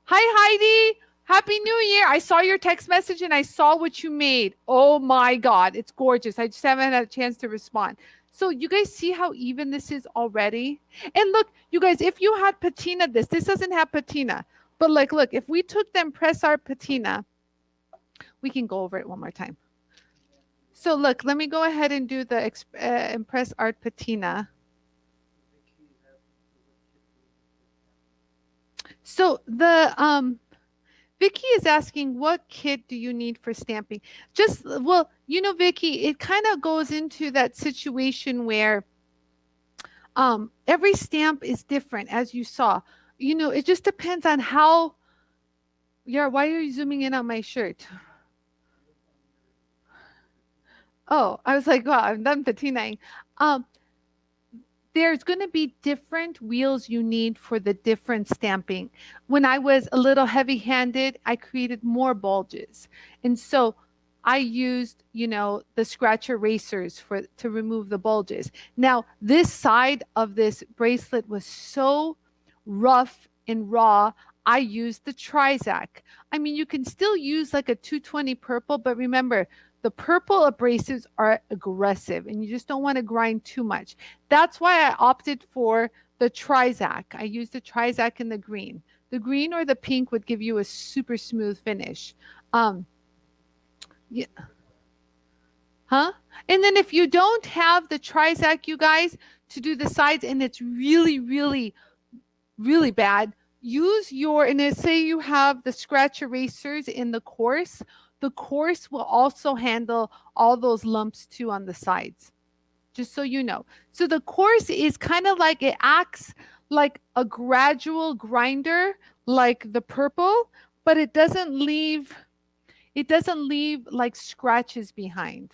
Hi, Heidi. Happy New Year. I saw your text message and I saw what you made. Oh my God, it's gorgeous. I just haven't had a chance to respond. So you guys see how even this is already? And look, you guys, if you had patina this doesn't have patina. But like, look, if we took them press art patina, we can go over it one more time. So look, let me go ahead and do the Impress Art Patina. So the Vicky is asking, what kit do you need for stamping? Just, well, you know, Vicky, it kind of goes into that situation where every stamp is different, as you saw. You know, it just depends on how. Yeah, why are you zooming in on my shirt? Oh, I was like, wow, I'm done patinaing. There's going to be different wheels you need for the different stamping. When I was a little heavy-handed, I created more bulges. And so I used, you know, the scratch erasers to remove the bulges. Now, this side of this bracelet was so rough and raw, I used the TRIZACT. I mean, you can still use like a 220 purple, but remember, the purple abrasives are aggressive and you just don't want to grind too much. That's why I opted for the TRIZACT. I used the TRIZACT in the green. The green or the pink would give you a super smooth finish. Yeah. Huh? And then if you don't have the TRIZACT, you guys, to do the sides and it's really, really, really bad, use your, and say you have the scratch erasers in the coarse, the coarse will also handle all those lumps too on the sides, just so you know. So the coarse is kind of like, it acts like a gradual grinder, like the purple, but it doesn't leave like scratches behind.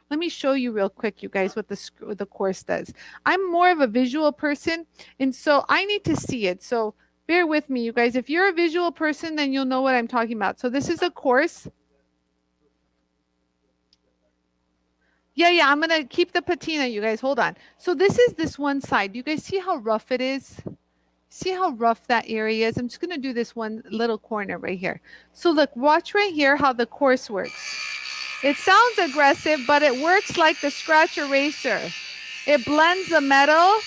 Let me show you real quick, you guys, what the coarse does. I'm more of a visual person, and so I need to see it. So bear with me, you guys. If you're a visual person, then you'll know what I'm talking about. So this is a coarse. Yeah, I'm going to keep the patina, you guys. Hold on. So this is this one side. You guys see how rough it is? See how rough that area is? I'm just going to do this one little corner right here. So look, watch right here how the coarse works. It sounds aggressive, but it works like the scratch eraser. It blends the metal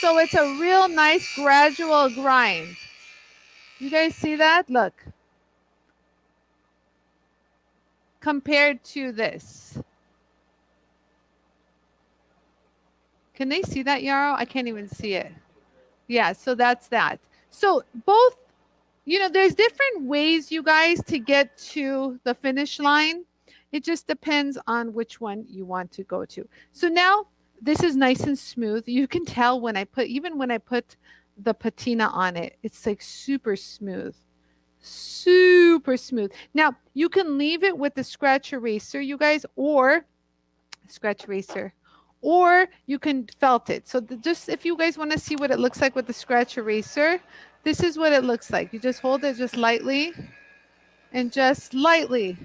So it's a real nice gradual grind. You guys see that? Look. Compared to this. Can they see that, Yarrow? I can't even see it. Yeah, so that's that. So both, you know, there's different ways, you guys, to get to the finish line. It just depends on which one you want to go to. So now this is nice and smooth. You can tell when I put, even when I put the patina on it, it's like super smooth. Super smooth. Now you can leave it with the scratch eraser, you guys, or scratch eraser, or you can felt it. So just if you guys want to see what it looks like with the scratch eraser, this is what it looks like. You just hold it just lightly and just lightly.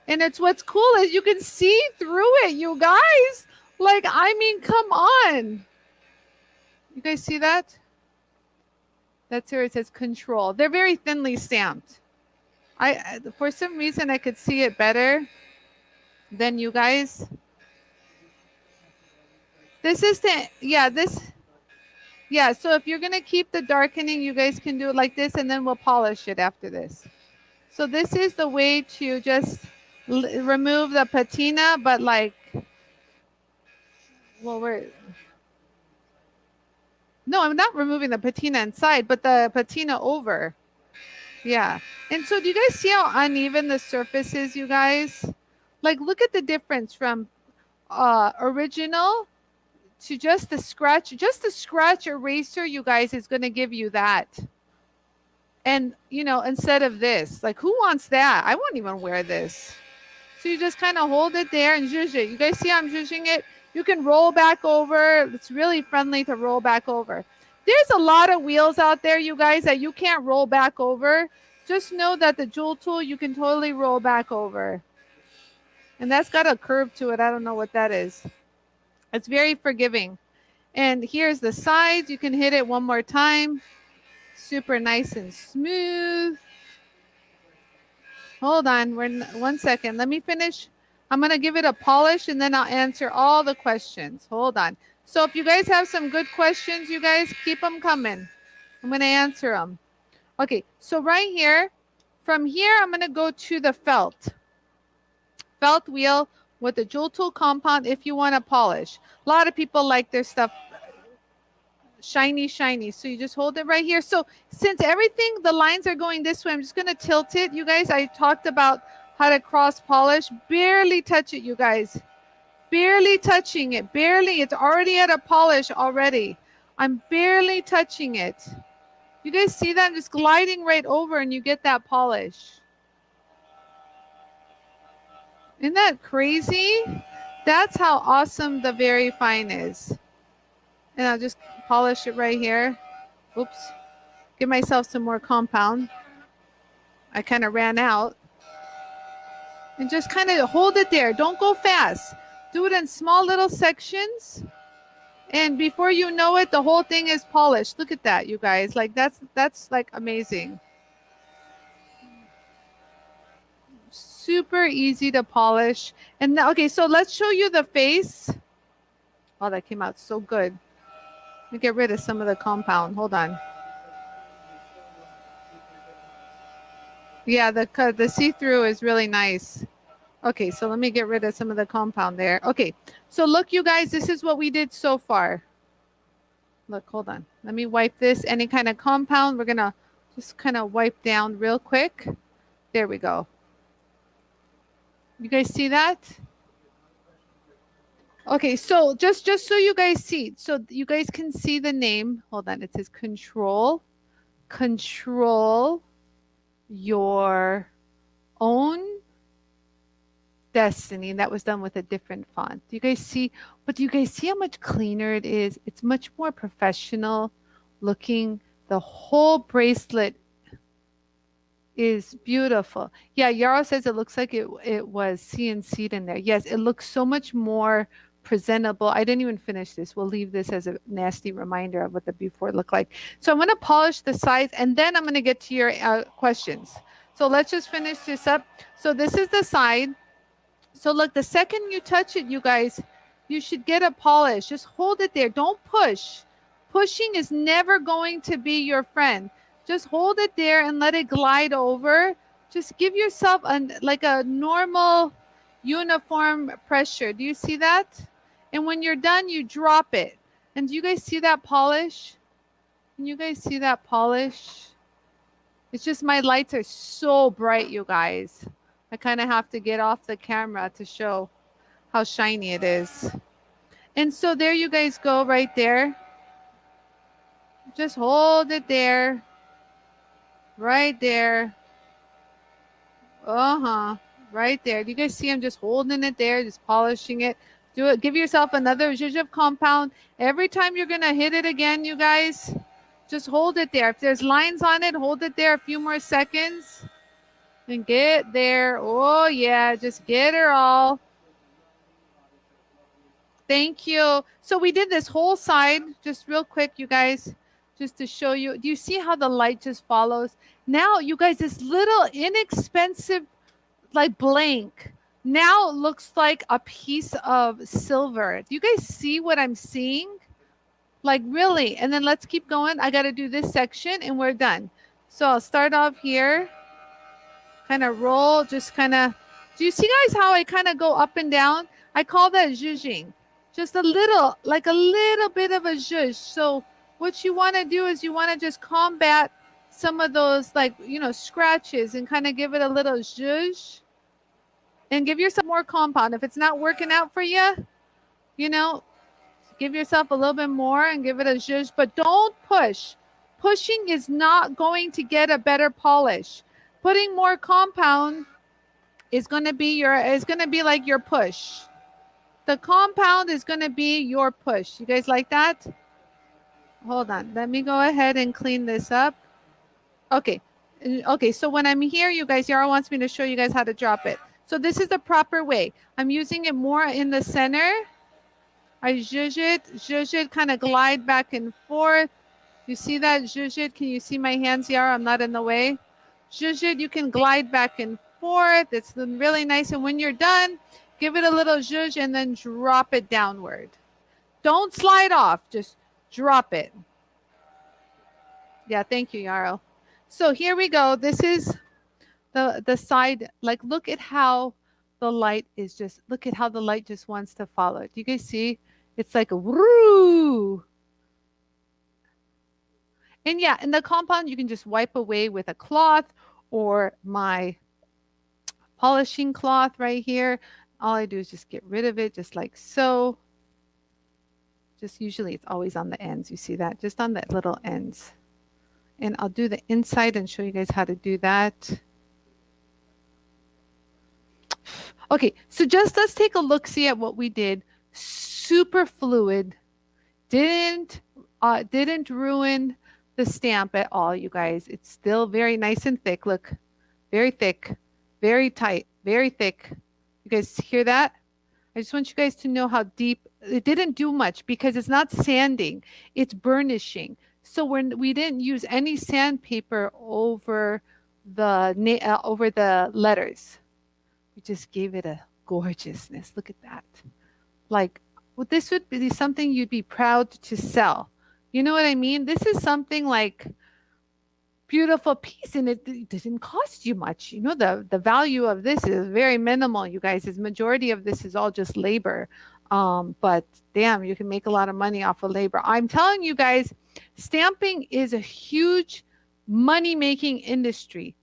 And it's what's cool is you can see through it, you guys. Like, I mean, come on. You guys see that? That's where it says control. They're very thinly stamped. For some reason, I could see it better than you guys. This is the, yeah, this, yeah. So if you're going to keep the darkening, you guys can do it like this, and then we'll polish it after this. So this is the way to just remove the patina, but like, well, no, I'm not removing the patina inside, but the patina over. Yeah. And so do you guys see how uneven the surface is, you guys? Like, look at the difference from original to just the scratch eraser, you guys, is going to give you that. And, you know, instead of this, like, who wants that? I won't even wear this. So you just kind of hold it there and zhuzh it. You guys see how I'm zhuzhing it? You can roll back over. It's really friendly to roll back over. There's a lot of wheels out there, you guys, that you can't roll back over. Just know that the Jool tool, you can totally roll back over. And that's got a curve to it. I don't know what that is. It's very forgiving. And here's the sides. You can hit it one more time. Super nice and smooth. Hold on, one second. Let me finish. I'm going to give it a polish and then I'll answer all the questions. Hold on. So if you guys have some good questions, you guys keep them coming. I'm going to answer them. Okay, so right here, from here, I'm going to go to the felt wheel with the Jool tool compound if you want to polish. A lot of people like their stuff shiny. So you just hold it right here. So since everything, the lines are going this way, I'm just going to tilt it. You guys, I talked about how to cross polish. Barely touch it, you guys. Barely touching it. Barely. It's already at a polish already. I'm barely touching it. You guys see that? I'm just gliding right over and you get that polish. Isn't that crazy? That's how awesome the Very Fine is. And I'll just polish it right here. Oops. Give myself some more compound. I kind of ran out. And just kind of hold it there. Don't go fast. Do it in small little sections. And before you know it, the whole thing is polished. Look at that, you guys. Like, that's like amazing. Super easy to polish. And now, okay, so let's show you the face. Oh, that came out so good. Let me get rid of some of the compound. Hold on. Yeah, the see-through is really nice. Okay, so let me get rid of some of the compound there. Okay, so look, you guys, this is what we did so far. Look, hold on. Let me wipe this. Any kind of compound, we're going to just kind of wipe down real quick. There we go. You guys see that? Okay, so just so you guys see, so you guys can see the name. Hold on, it says control your own destiny. And that was done with a different font. Do you guys see? But do you guys see how much cleaner it is? It's much more professional looking. The whole bracelet is beautiful. Yeah, Yarrow says it looks like it was CNC'd in there. Yes, it looks so much more presentable. I didn't even finish this. We'll leave this as a nasty reminder of what the before looked like. So I'm going to polish the sides and then I'm going to get to your questions. So let's just finish this up. So this is the side. So look, the second you touch it, you guys, you should get a polish. Just hold it there. Don't push. Pushing is never going to be your friend. Just hold it there and let it glide over. Just give yourself like a normal uniform pressure. Do you see that? And when you're done, you drop it. And do you guys see that polish? Can you guys see that polish? It's just my lights are so bright, you guys. I kind of have to get off the camera to show how shiny it is. And so there you guys go right there. Just hold it there. Right there. Right there. Do you guys see I'm just holding it there, just polishing it? Do it. Give yourself another zhuzh of compound. Every time you're going to hit it again, you guys, just hold it there. If there's lines on it, hold it there a few more seconds. And get there. Oh, yeah. Just get her all. Thank you. So we did this whole side, just real quick, you guys, just to show you. Do you see how the light just follows? Now, you guys, this little inexpensive, like blank, now looks like a piece of silver. Do you guys see what I'm seeing? Like, really? And then let's keep going. I got to do this section and we're done. So I'll start off here. Kind of roll, just kind of, do you see guys how I kind of go up and down? I call that zhuzhing. Just a little, like a little bit of a zhuzh. So what you want to do is you want to just combat some of those, like, you know, scratches and kind of give it a little zhuzh. And give yourself more compound. If it's not working out for you, you know, give yourself a little bit more and give it a zhuzh. But don't push. Pushing is not going to get a better polish. Putting more compound is going to be like your push. The compound is going to be your push. You guys like that? Hold on. Let me go ahead and clean this up. Okay. Okay. So when I'm here, you guys, Yara wants me to show you guys how to drop it. So this is the proper way. I'm using it more in the center. I zhuzh it, kind of glide back and forth. You see that? Zhuzh it. Can you see my hands, Yara? I'm not in the way. Zhuzh it. You can glide back and forth. It's really nice. And when you're done, give it a little zhuzh and then drop it downward. Don't slide off. Just drop it. Yeah, thank you, Yarrow. So here we go. This is the side. Like, look at how the light is just, look at how the light just wants to follow it. Do you guys see? It's like a woo. And yeah, in the compound, you can just wipe away with a cloth or my polishing cloth right here. All I do is just get rid of it, just like so. Just usually it's always on the ends. You see that? Just on the little ends. And I'll do the inside and show you guys how to do that. Okay, so just let's take a look-see at what we did. Super fluid. Didn't ruin the stamp at all, you guys. It's still very nice and thick. Look, very thick, very tight, very thick. You guys hear that? I just want you guys to know how deep. It didn't do much because it's not sanding, it's burnishing. So we didn't use any sandpaper over the letters. We just gave it a gorgeousness. Look at that. Like, well, this would be something you'd be proud to sell. You know what I mean? This is something like beautiful piece, and it doesn't cost you much. You know, the value of this is very minimal, you guys. The majority of this is all just labor. But damn, you can make a lot of money off of labor. I'm telling you guys, stamping is a huge money-making industry.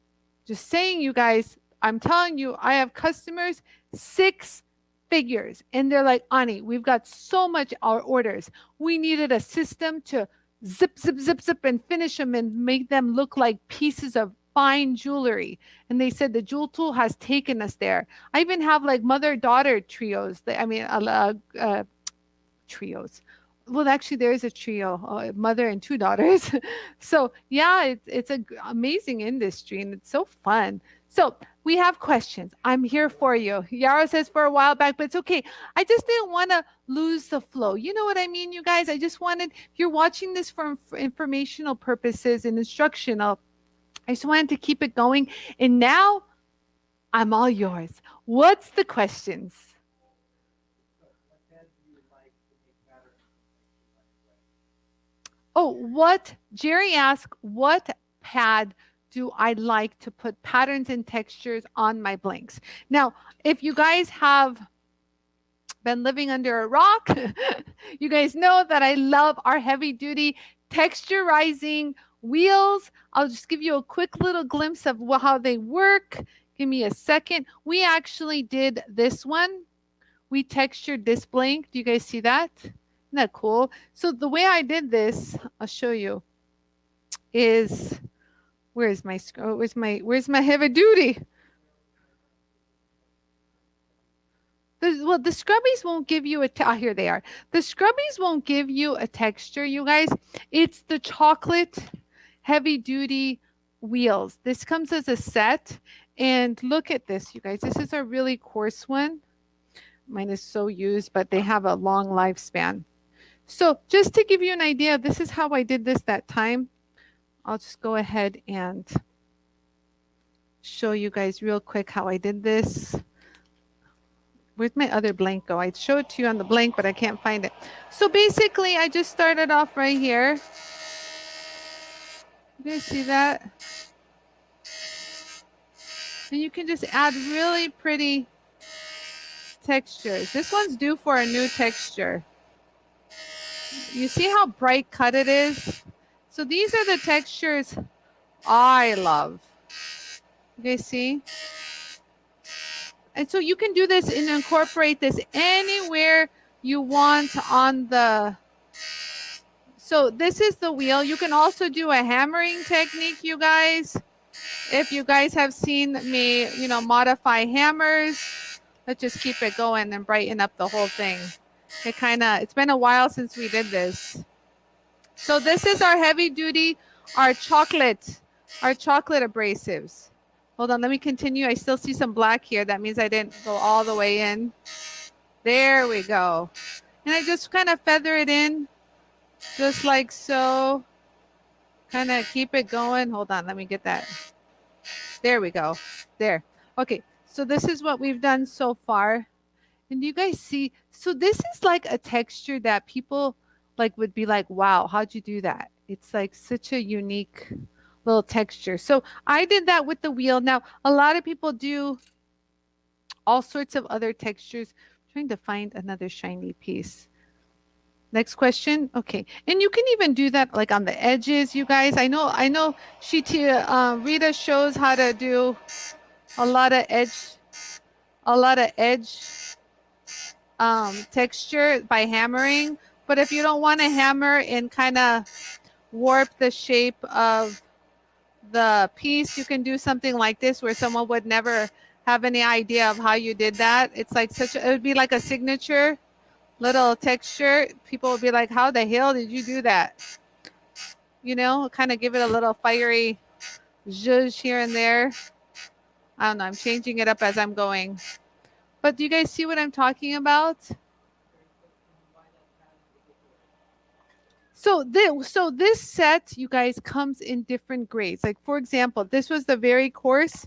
Just saying, you guys, I'm telling you, I have customers, 6 figures, and they're like, Ani, we've got so much our orders. We needed a system to zip, zip, zip, zip, and finish them and make them look like pieces of fine jewelry. And they said the Jewel Tool has taken us there. I even have like mother-daughter trios. Trios. Well, actually, there is a trio, mother and 2 daughters. So yeah, it's an amazing industry, and it's so fun. So we have questions. I'm here for you. Yara says for a while back, but it's okay. I just didn't want to lose the flow. You know what I mean, you guys? I just wanted, if you're watching this for informational purposes and instructional, I just wanted to keep it going. And now I'm all yours. What's the questions? Oh, Jerry asked, what pad do I like to put patterns and textures on my blanks? Now, if you guys have been living under a rock, you guys know that I love our heavy duty texturizing wheels. I'll just give you a quick little glimpse of how they work. Give me a second. We actually did this one. We textured this blank. Do you guys see that? Isn't that cool? So the way I did this, I'll show you, is where's my heavy duty? The scrubbies won't give you here they are. The scrubbies won't give you a texture, you guys. It's the chocolate heavy duty wheels. This comes as a set. And look at this, you guys. This is a really coarse one. Mine is so used, but they have a long lifespan. So just to give you an idea, this is how I did this that time. I'll just go ahead and show you guys real quick how I did this. Where's my other blank go? I'd show it to you on the blank, but I can't find it. So basically, I just started off right here. You guys see that? And you can just add really pretty textures. This one's due for a new texture. You see how bright cut it is? So these are the textures I love. You guys see? And so you can do this and incorporate this anywhere you want on the... So this is the wheel. You can also do a hammering technique, you guys. If you guys have seen me, modify hammers, let's just keep it going and brighten up the whole thing. It's been a while since we did this. So this is our heavy duty, our chocolate abrasives. Hold on, let me continue. I still see some black here. That means I didn't go all the way in. There we go. And I just kind of feather it in, just like so. Kind of keep it going. Hold on, let me get that. There we go. There. Okay, so this is what we've done so far. And you guys see, so this is like a texture that people would be like, wow, how'd you do that? It's like such a unique little texture. So I did that with the wheel. Now, a lot of people do all sorts of other textures. I'm trying to find another shiny piece. Next question. Okay. And you can even do that like on the edges, you guys. I know Rita shows how to do a lot of edge texture by hammering. But if you don't want to hammer and kind of warp the shape of the piece, you can do something like this where someone would never have any idea of how you did that. It's like it would be like a signature little texture. People would be like, how the hell did you do that? Kind of give it a little fiery zhuzh here and there. I don't know. I'm changing it up as I'm going. But do you guys see what I'm talking about? So this set, you guys, comes in different grades. Like, for example, this was the very coarse.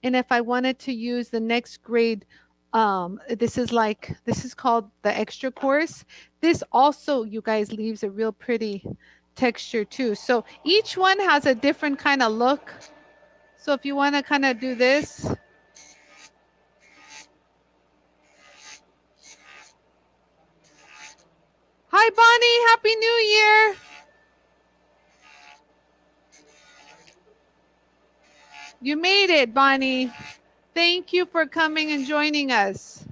And if I wanted to use the next grade, this is called the extra coarse. This also, you guys, leaves a real pretty texture too. So each one has a different kind of look. So if you want to kind of do this. Hi, Bonnie. Happy New Year. You made it, Bonnie. Thank you for coming and joining us.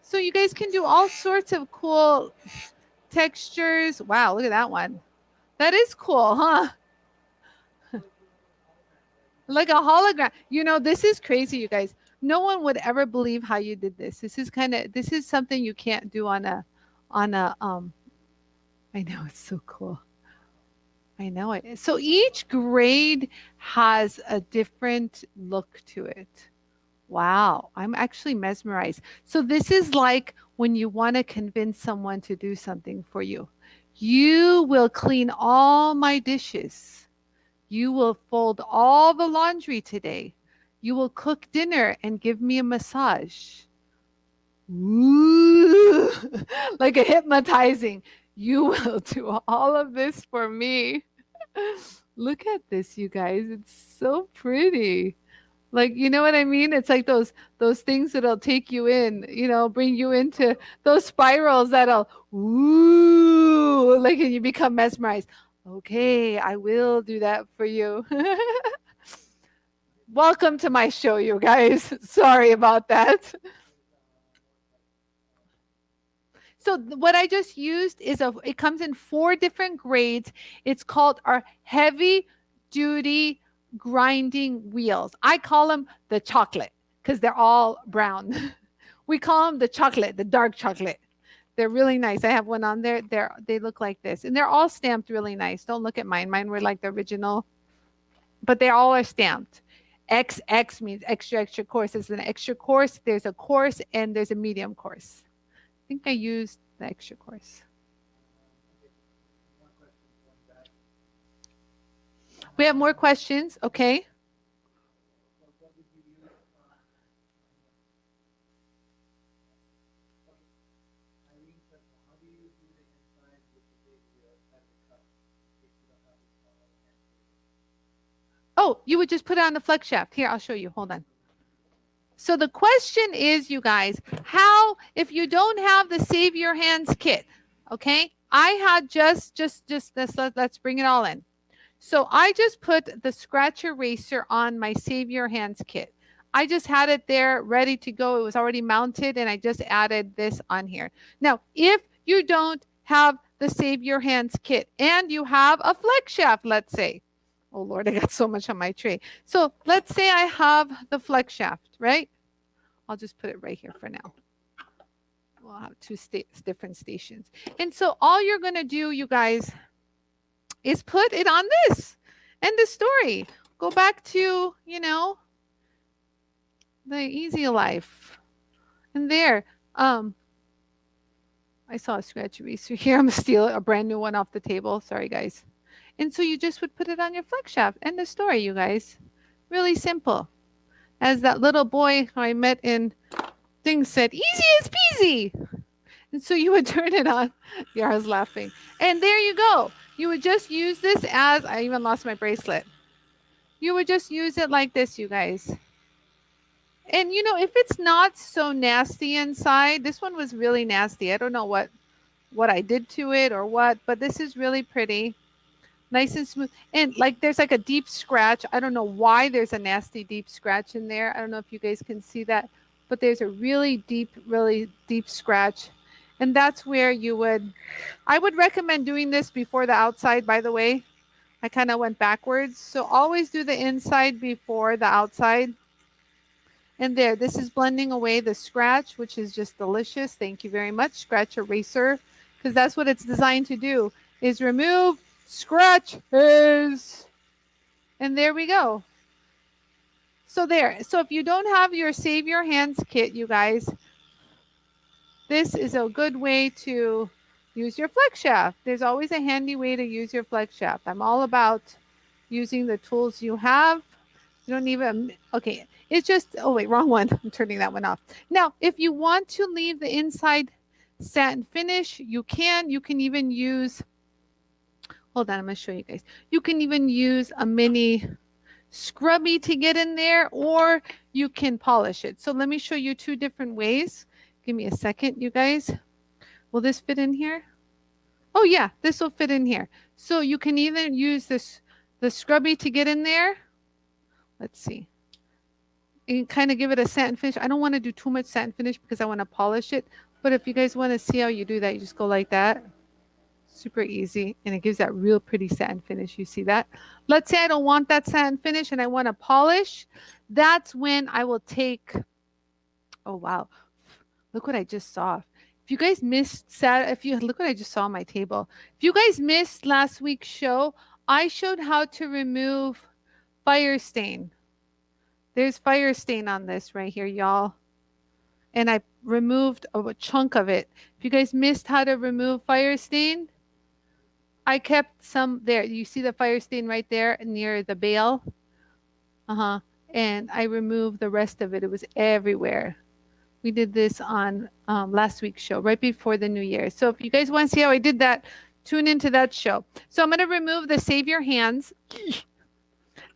So you guys can do all sorts of cool textures. Wow, look at that one. That is cool, huh? Like a hologram. This is crazy, you guys. No one would ever believe how you did this. This is something you can't do on a I know, it's so cool. I know it. So each grade has a different look to it. Wow, I'm actually mesmerized. So this is like when you want to convince someone to do something for you. You will clean all my dishes. You will fold all the laundry today. You will cook dinner and give me a massage. Ooh, like a hypnotizing. You will do all of this for me. Look at this, you guys. It's so pretty. Like, you know what I mean? It's like those things that'll take you in, bring you into those spirals that'll ooh, like, and you become mesmerized. Okay, I will do that for you. Welcome to my show, you guys. Sorry about that. So what I just used is it comes in 4 different grades. It's called our heavy duty grinding wheels. I call them the chocolate because they're all brown. We call them the chocolate, the dark chocolate. They're really nice. I have one on there. They look like this, and they're all stamped really nice. Don't look at mine. Mine were like the original, but they all are stamped. XX means extra course. It's an extra course. There's a course and there's a medium course. I think I used the extra course. We have more questions. Okay. Oh, you would just put it on the flex shaft. Here, I'll show you. Hold on. So the question is, you guys, how, if you don't have the Save Your Hands kit, okay? I had just this, let's bring it all in. So I just put the scratch eraser on my Save Your Hands kit. I just had it there ready to go. It was already mounted and I just added this on here. Now, if you don't have the Save Your Hands kit and you have a flex shaft, let's say, oh Lord, I got so much on my tray. So let's say I have the flex shaft, right? I'll just put it right here for now. We'll have 2 different stations. And so all you're going to do, you guys, is put it on this. End the story. Go back to, the easy life. And there, I saw a scratch eraser here. I'm going to steal a brand new one off the table. Sorry, guys. And so you just would put it on your flex shaft. End the story, you guys. Really simple. As that little boy I met in things said, easy as peasy. And so you would turn it on. Yara's laughing. And there you go. You would just use this as, I even lost my bracelet. You would just use it like this, you guys. And if it's not so nasty inside, this one was really nasty. I don't know what I did to it or what, but this is really pretty. Nice and smooth. And like there's like a deep scratch. I don't know why there's a nasty deep scratch in there. I don't know if you guys can see that, but there's a really deep scratch. And that's where I would recommend doing this before the outside, by the way. I kind of went backwards. So always do the inside before the outside. And there, this is blending away the scratch, which is just delicious. Thank you very much. Scratch eraser, because that's what it's designed to do, is remove scratches. And there we go. So there. So if you don't have your Save Your Hands kit, you guys, this is a good way to use your flex shaft. There's always a handy way to use your flex shaft. I'm all about using the tools you have. You don't even, okay, it's just, oh wait, wrong one. I'm turning that one off. Now, if you want to leave the inside satin finish, you can even use, hold on, I'm going to show you guys. You can even use a mini scrubby to get in there, or you can polish it. So let me show you 2 different ways. Give me a second, you guys. Will this fit in here? Oh yeah, this will fit in here. So you can either use the scrubby to get in there. Let's see. And kind of give it a satin finish. I don't want to do too much satin finish because I want to polish it. But if you guys want to see how you do that, you just go like that. Super easy. And it gives that real pretty satin finish. You see that? Let's say I don't want that satin finish and I want to polish. That's when I will take, oh wow. Look what I just saw. If you guys missed, look what I just saw on my table. If you guys missed last week's show, I showed how to remove fire stain. There's fire stain on this right here, y'all. And I removed a chunk of it. If you guys missed how to remove fire stain, I kept some there. You see the fire stain right there near the bail? And I removed the rest of it. It was everywhere. We did this on last week's show, right before the new year. So if you guys want to see how I did that, tune into that show. So I'm going to remove the Save Your Hands,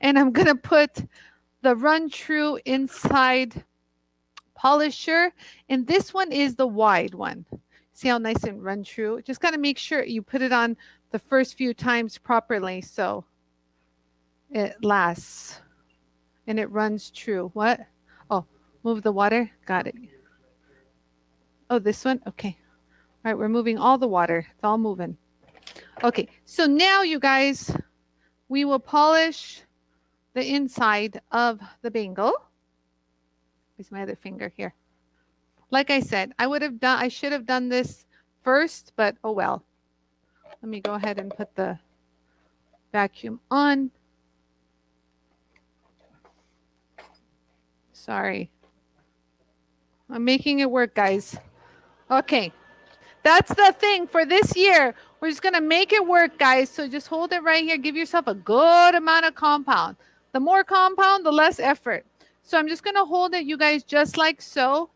and I'm going to put the Run True inside polisher, and this one is the wide one. See how nice and run true? Just got to make sure you put it on the first few times properly so it lasts and it runs true. What? Oh, move the water. Got it. Oh, this one? Okay. All right, we're moving all the water. It's all moving. Okay, so now you guys, we will polish the inside of the bangle. Where's my other finger here? Like I said, I should have done this first, but oh well. Let me go ahead and put the vacuum on. Sorry. I'm making it work, guys. Okay. That's the thing for this year. We're just going to make it work, guys. So just hold it right here. Give yourself a good amount of compound. The more compound, the less effort. So I'm just going to hold it, you guys, just like so.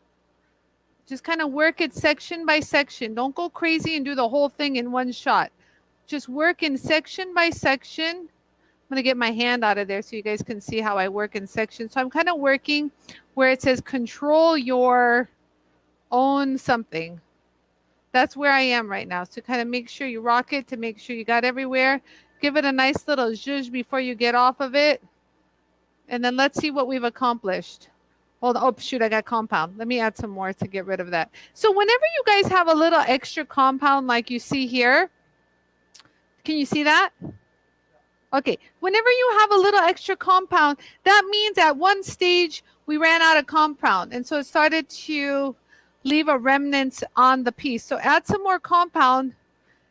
Just kind of work it section by section. Don't go crazy and do the whole thing in one shot. Just work in section by section. I'm going to get my hand out of there so you guys can see how I work in sections. So I'm kind of working where it says control your own something. That's where I am right now. So kind of make sure you rock it to make sure you got everywhere. Give it a nice little zhuzh before you get off of it. And then let's see what we've accomplished. Hold on. Oh, shoot, I got compound. Let me add some more to get rid of that. So whenever you guys have a little extra compound like you see here, can you see that? Okay, whenever you have a little extra compound, that means at one stage we ran out of compound. And so it started to leave a remnant on the piece. So add some more compound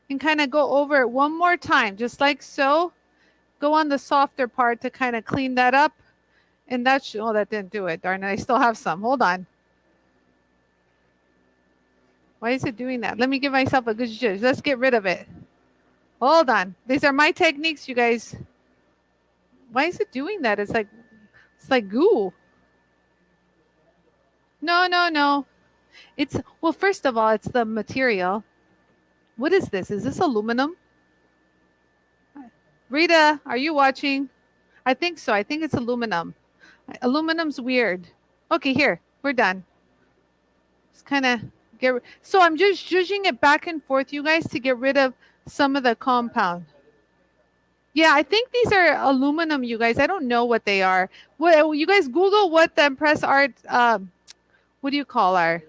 and kind of go over it one more time, just like so. Go on the softer part to kind of clean that up. And that's, oh, that didn't do it. Darn it, I still have some. Hold on. Why is it doing that? Let me give myself a good zhuzh. Let's get rid of it. Hold on. These are my techniques, you guys. Why is it doing that? It's like goo. No. It's, well, first of all, it's the material. What is this? Is this aluminum? Rita, are you watching? I think so. I think it's aluminum. Aluminum's weird. Okay, here. We're done. Just kind of get, so I'm just zhuzhing it back and forth, you guys, to get rid of some of the compound. Yeah, I think these are aluminum, you guys. I don't know what they are. What, you guys Google what the Impress Art, what do you call are?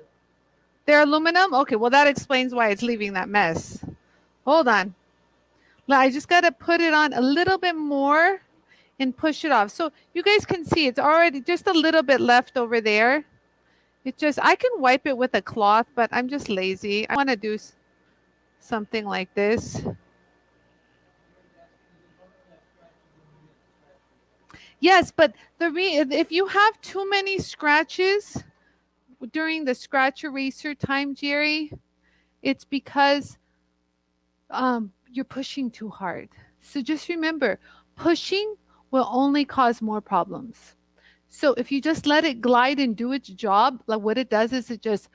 They're aluminum? Okay, well, that explains why it's leaving that mess. Hold on. I just got to put it on a little bit more and push it off. So you guys can see it's already just a little bit left over there. It just, I can wipe it with a cloth, but I'm just lazy. I want to do something like this. Yes, but if you have too many scratches during the scratch eraser time, Jerry, it's because you're pushing too hard. So just remember, pushing will only cause more problems. So if you just let it glide and do its job, like what it does is it just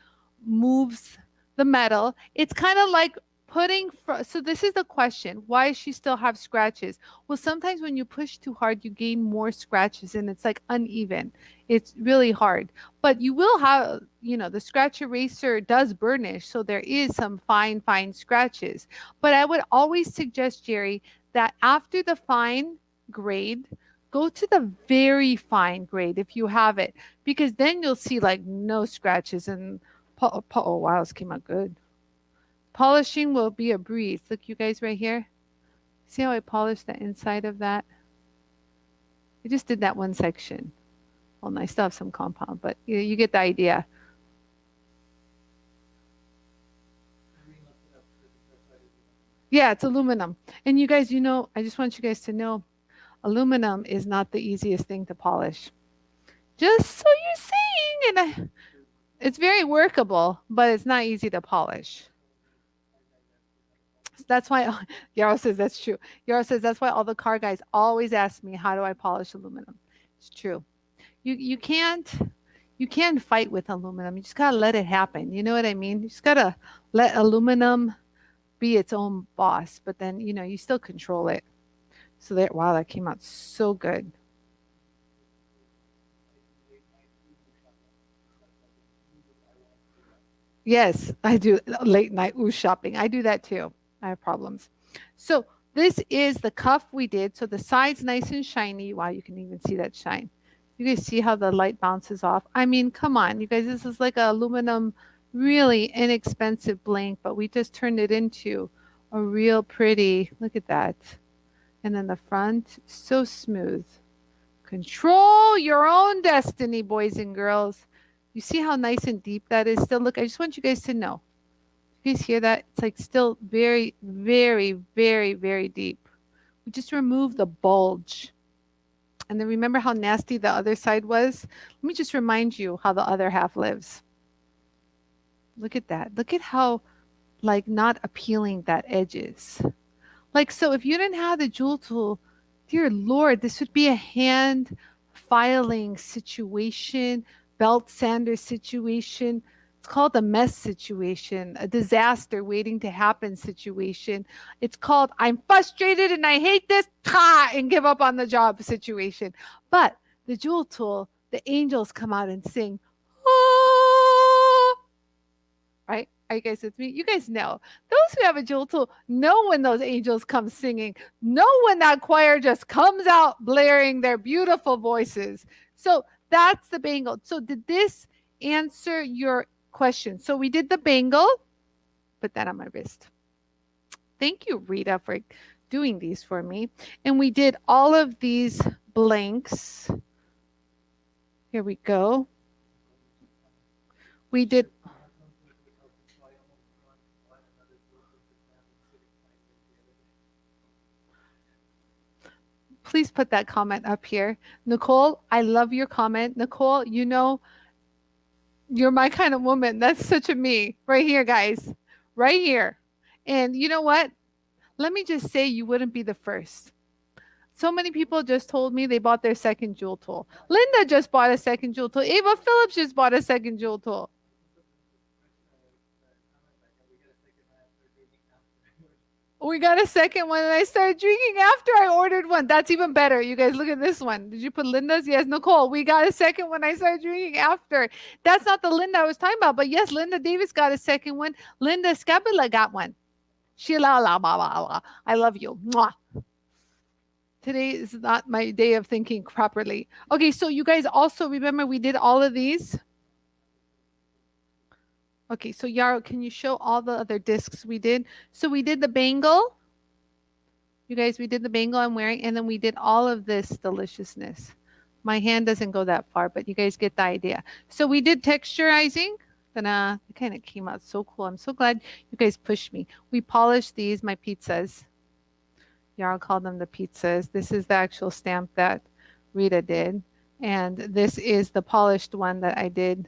moves the metal. It's kind of like putting, so this is the question, why does she still have scratches? Well, sometimes when you push too hard, you gain more scratches and it's like uneven. It's really hard, but you will have, you know, the scratch eraser does burnish. So there is some fine scratches, but I would always suggest, Jerry, that after the fine grade, go to the very fine grade if you have it, because then you'll see like no scratches and, oh wow, this came out good. Polishing will be a breeze. Look, you guys right here. See how I polished the inside of that? I just did that one section. Well, I still have some compound, but you get the idea. Yeah, it's aluminum. And you guys, you know, I just want you guys to know, aluminum is not the easiest thing to polish. Just so you're seeing, and it's very workable, but it's not easy to polish. That's why Yarrow says that's true. Yarrow says that's why all the car guys always ask me, how do I polish aluminum? It's true. You can't You can't fight with aluminum. You just got to let it happen. You know what I mean? You just got to let aluminum be its own boss, but then, you know, you still control it. So that, wow, that came out so good. Yes, I do late night ooh shopping. I do that too. I have problems. So this is the cuff we did. So the side's nice and shiny. Wow, you can even see that shine. You guys see how the light bounces off? I mean, come on, you guys, this is like an aluminum, really inexpensive blank, but we just turned it into a real pretty, look at that. And then the front, so smooth. Control your own destiny, boys and girls. You see how nice and deep that is still? Look, I just want you guys to know. You guys hear that? It's like still very, very, very, very deep. We just removed the bulge. And then remember how nasty the other side was? Let me just remind you how the other half lives. Look at that. Look at how like not appealing that edge is. Like, so if you didn't have the jewel tool, dear Lord, this would be a hand filing situation, belt sander situation. It's called a mess situation, a disaster waiting to happen situation. It's called I'm frustrated and I hate this, and give up on the job situation. But the jewel tool, the angels come out and sing, oh, right? Are you guys with me? You guys know. Those who have a jewel tool know when those angels come singing, know when that choir just comes out blaring their beautiful voices. So that's the bangle. So did this answer your question? So we did the bangle. Put that on my wrist. Thank you, Rita, for doing these for me. And we did all of these blanks. Here we go. We did. Please put that comment up here. Nicole, I love your comment. Nicole, you know, you're my kind of woman. That's such a me. Right here, guys. Right here. And you know what? Let me just say you wouldn't be the first. So many people just told me they bought their second jewel tool. Linda just bought a second jewel tool. Ava Phillips just bought a second jewel tool. We got a second one and I started drinking after I ordered one. That's even better. You guys, look at this one. Did you put Linda's? Yes, Nicole. We got a second one. I started drinking after. That's not the Linda I was talking about. But yes, Linda Davis got a second one. Linda Scabula got one. Sheila, la, la, la, la. I love you. Mwah. Today is not my day of thinking properly. Okay, so you guys also remember we did all of these. Okay, so Yaro, can you show all the other discs we did? So we did the bangle. You guys, we did the bangle I'm wearing, and then we did all of this deliciousness. My hand doesn't go that far, but you guys get the idea. So we did texturizing. Ta-da. It kind of came out so cool. I'm so glad you guys pushed me. We polished these, my pizzas. Yaro called them the pizzas. This is the actual stamp that Rita did. And this is the polished one that I did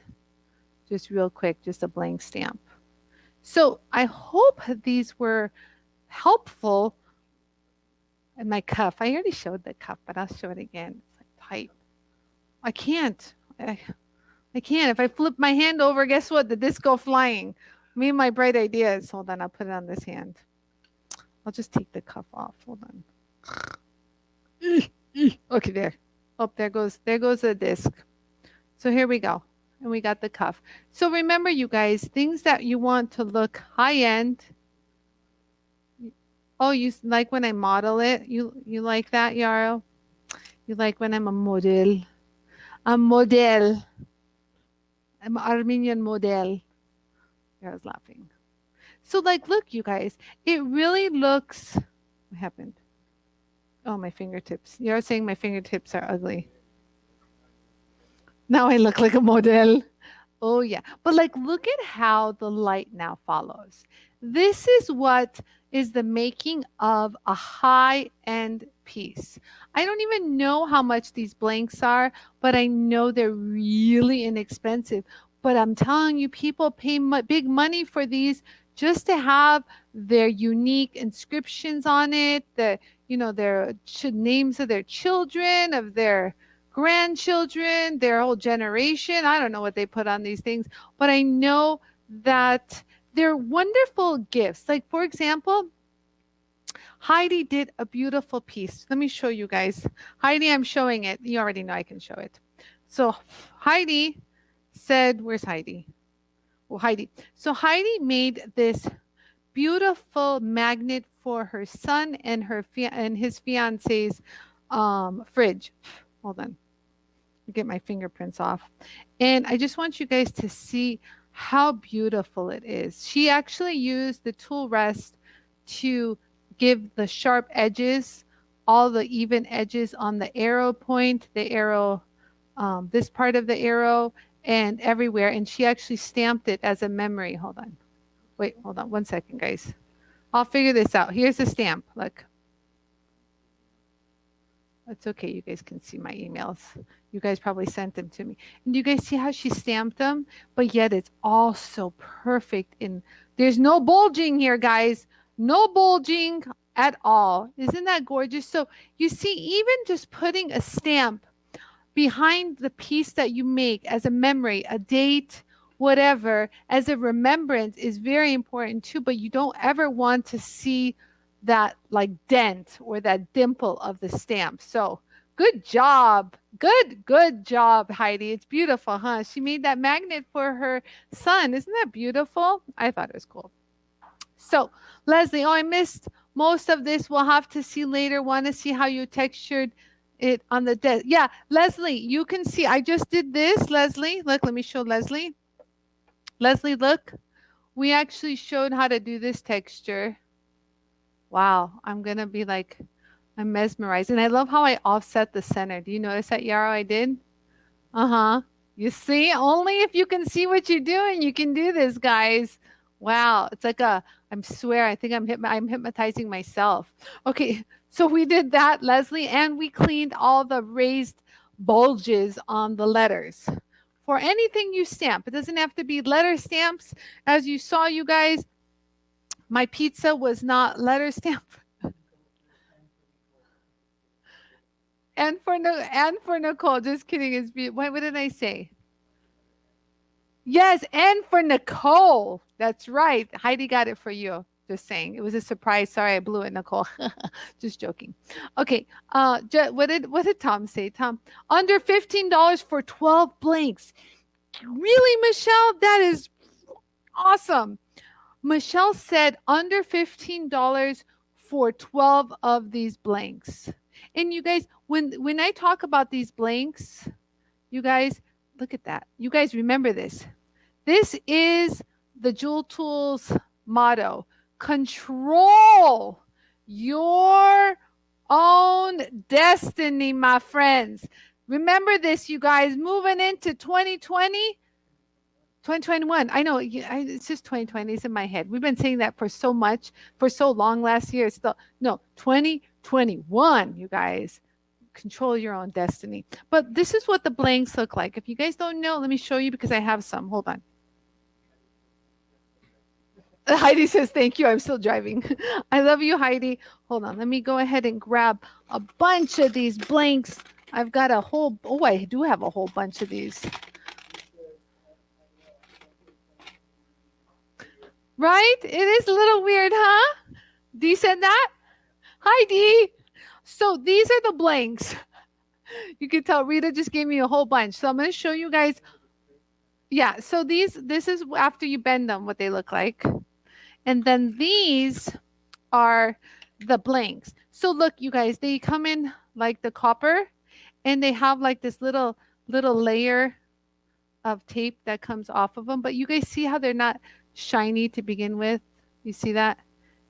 just real quick, just a blank stamp. So I hope these were helpful. And my cuff, I already showed the cuff, but I'll show it again. It's like tight. I can't. I can't. If I flip my hand over, guess what? The disc go flying. Me and my bright ideas. Hold on, I'll put it on this hand. I'll just take the cuff off. Hold on. Okay, there. Oh, there goes the disc. So here we go. And we got the cuff. So remember, you guys, things that you want to look high-end. Oh, you like when I model it? You like that, Yarrow? You like when I'm a model? A model. I'm an Armenian model. Yarrow's laughing. So like, look, you guys, it really looks, what happened? Oh, my fingertips. You're saying my fingertips are ugly. Now I look like a model. Oh, yeah. But like, look at how the light now follows. This is what is the making of a high-end piece. I don't even know how much these blanks are, but I know they're really inexpensive. But I'm telling you, people pay big money for these just to have their unique inscriptions on it, their names of their children, of their grandchildren, their whole generation. I don't know what they put on these things, but I know that they're wonderful gifts. Like, for example, Heidi did a beautiful piece. Let me show you guys. Heidi, I'm showing it. You already know I can show it. So Heidi said, where's Heidi? Well, Heidi. So Heidi made this beautiful magnet for her son and his fiance's fridge. Hold on. Get my fingerprints off. And I just want you guys to see how beautiful it is. She actually used the tool rest to give the sharp edges, all the even edges on the arrow point, the arrow, this part of the arrow, and everywhere. And she actually stamped it as a memory. Hold on. Wait, hold on 1 second, guys. I'll figure this out. Here's the stamp. Look. It's okay. You guys can see my emails. You guys probably sent them to me. And you guys see how she stamped them? But yet it's all so perfect. And there's no bulging here, guys. No bulging at all. Isn't that gorgeous? So you see, even just putting a stamp behind the piece that you make as a memory, a date, whatever, as a remembrance is very important too. But you don't ever want to see that like dent or that dimple of the stamp. So good job. Good job, Heidi. It's beautiful, huh? She made that magnet for her son. Isn't that beautiful? I thought it was cool. So Leslie, oh, I missed most of this. We'll have to see later. Want to see how you textured it on the desk. Yeah, Leslie, you can see. I just did this, Leslie. Look, let me show Leslie. Leslie, look. We actually showed how to do this texture. Wow, I'm going to be like, I'm mesmerized. And I love how I offset the center. Do you notice that, Yarrow, I did? Uh-huh. You see, only if you can see what you're doing, you can do this, guys. Wow, it's like I swear, I think I'm hypnotizing myself. Okay, so we did that, Leslie, and we cleaned all the raised bulges on the letters. For anything you stamp, it doesn't have to be letter stamps. As you saw, you guys, my pizza was not letter stamp. And for Nicole, just kidding. It's beautiful. What did I say? Yes, and for Nicole. That's right. Heidi got it for you. Just saying. It was a surprise. Sorry, I blew it, Nicole. Just joking. Okay. What did Tom say? Tom, under $15 for 12 blanks. Really, Michelle? That is awesome. Michelle said under $15 for 12 of these blanks. And you guys, when I talk about these blanks, you guys, look at that. You guys remember this. This is the Jewel Tools motto. Control your own destiny, my friends. Remember this, you guys. Moving into 2020. 2021. I know it's just 2020. It's in my head. We've been saying that for so long last year. It's still, no, 2021, you guys. Control your own destiny. But this is what the blanks look like. If you guys don't know, let me show you because I have some. Hold on. Heidi says, thank you. I'm still driving. I love you, Heidi. Hold on. Let me go ahead and grab a bunch of these blanks. I've got a whole, oh, I do have a whole bunch of these. Right? It is a little weird, huh? Dee said that? Hi, Dee. So these are the blanks. You can tell Rita just gave me a whole bunch. So I'm going to show you guys. Yeah, so this is after you bend them, what they look like. And then these are the blanks. So look, you guys, they come in like the copper, and they have like this little layer of tape that comes off of them. But you guys see how they're not shiny to begin with? You see that?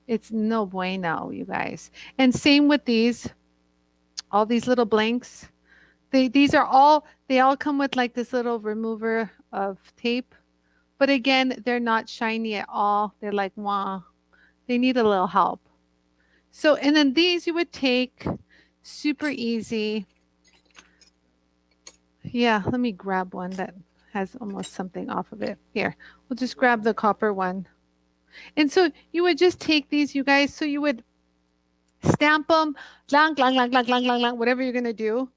It's no bueno, you guys. And same with these, all these little blanks. They all come with like this little remover of tape. But again, they're not shiny at all. They're like, wah. They need a little help. So, and then these you would take, super easy. Yeah, let me grab one that has almost something off of it. Here, we'll just grab the copper one. And so you would just take these, you guys. So you would stamp them, lang, lang, lang, lang, lang, lang, lang, whatever you're going to do.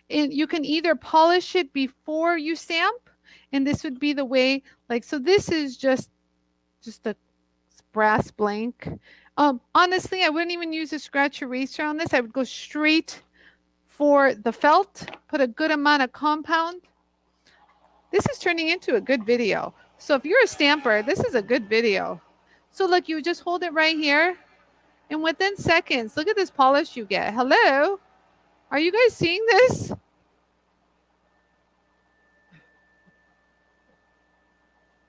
And you can either polish it before you stamp, and this would be the way, like, so this is just a brass blank. Honestly, I wouldn't even use a scratch eraser on this. I would go straight for the felt, put a good amount of compound. This is turning into a good video. So if you're a stamper, this is a good video. So look, you just hold it right here, and within seconds, look at this polish you get. Hello? Are you guys seeing this?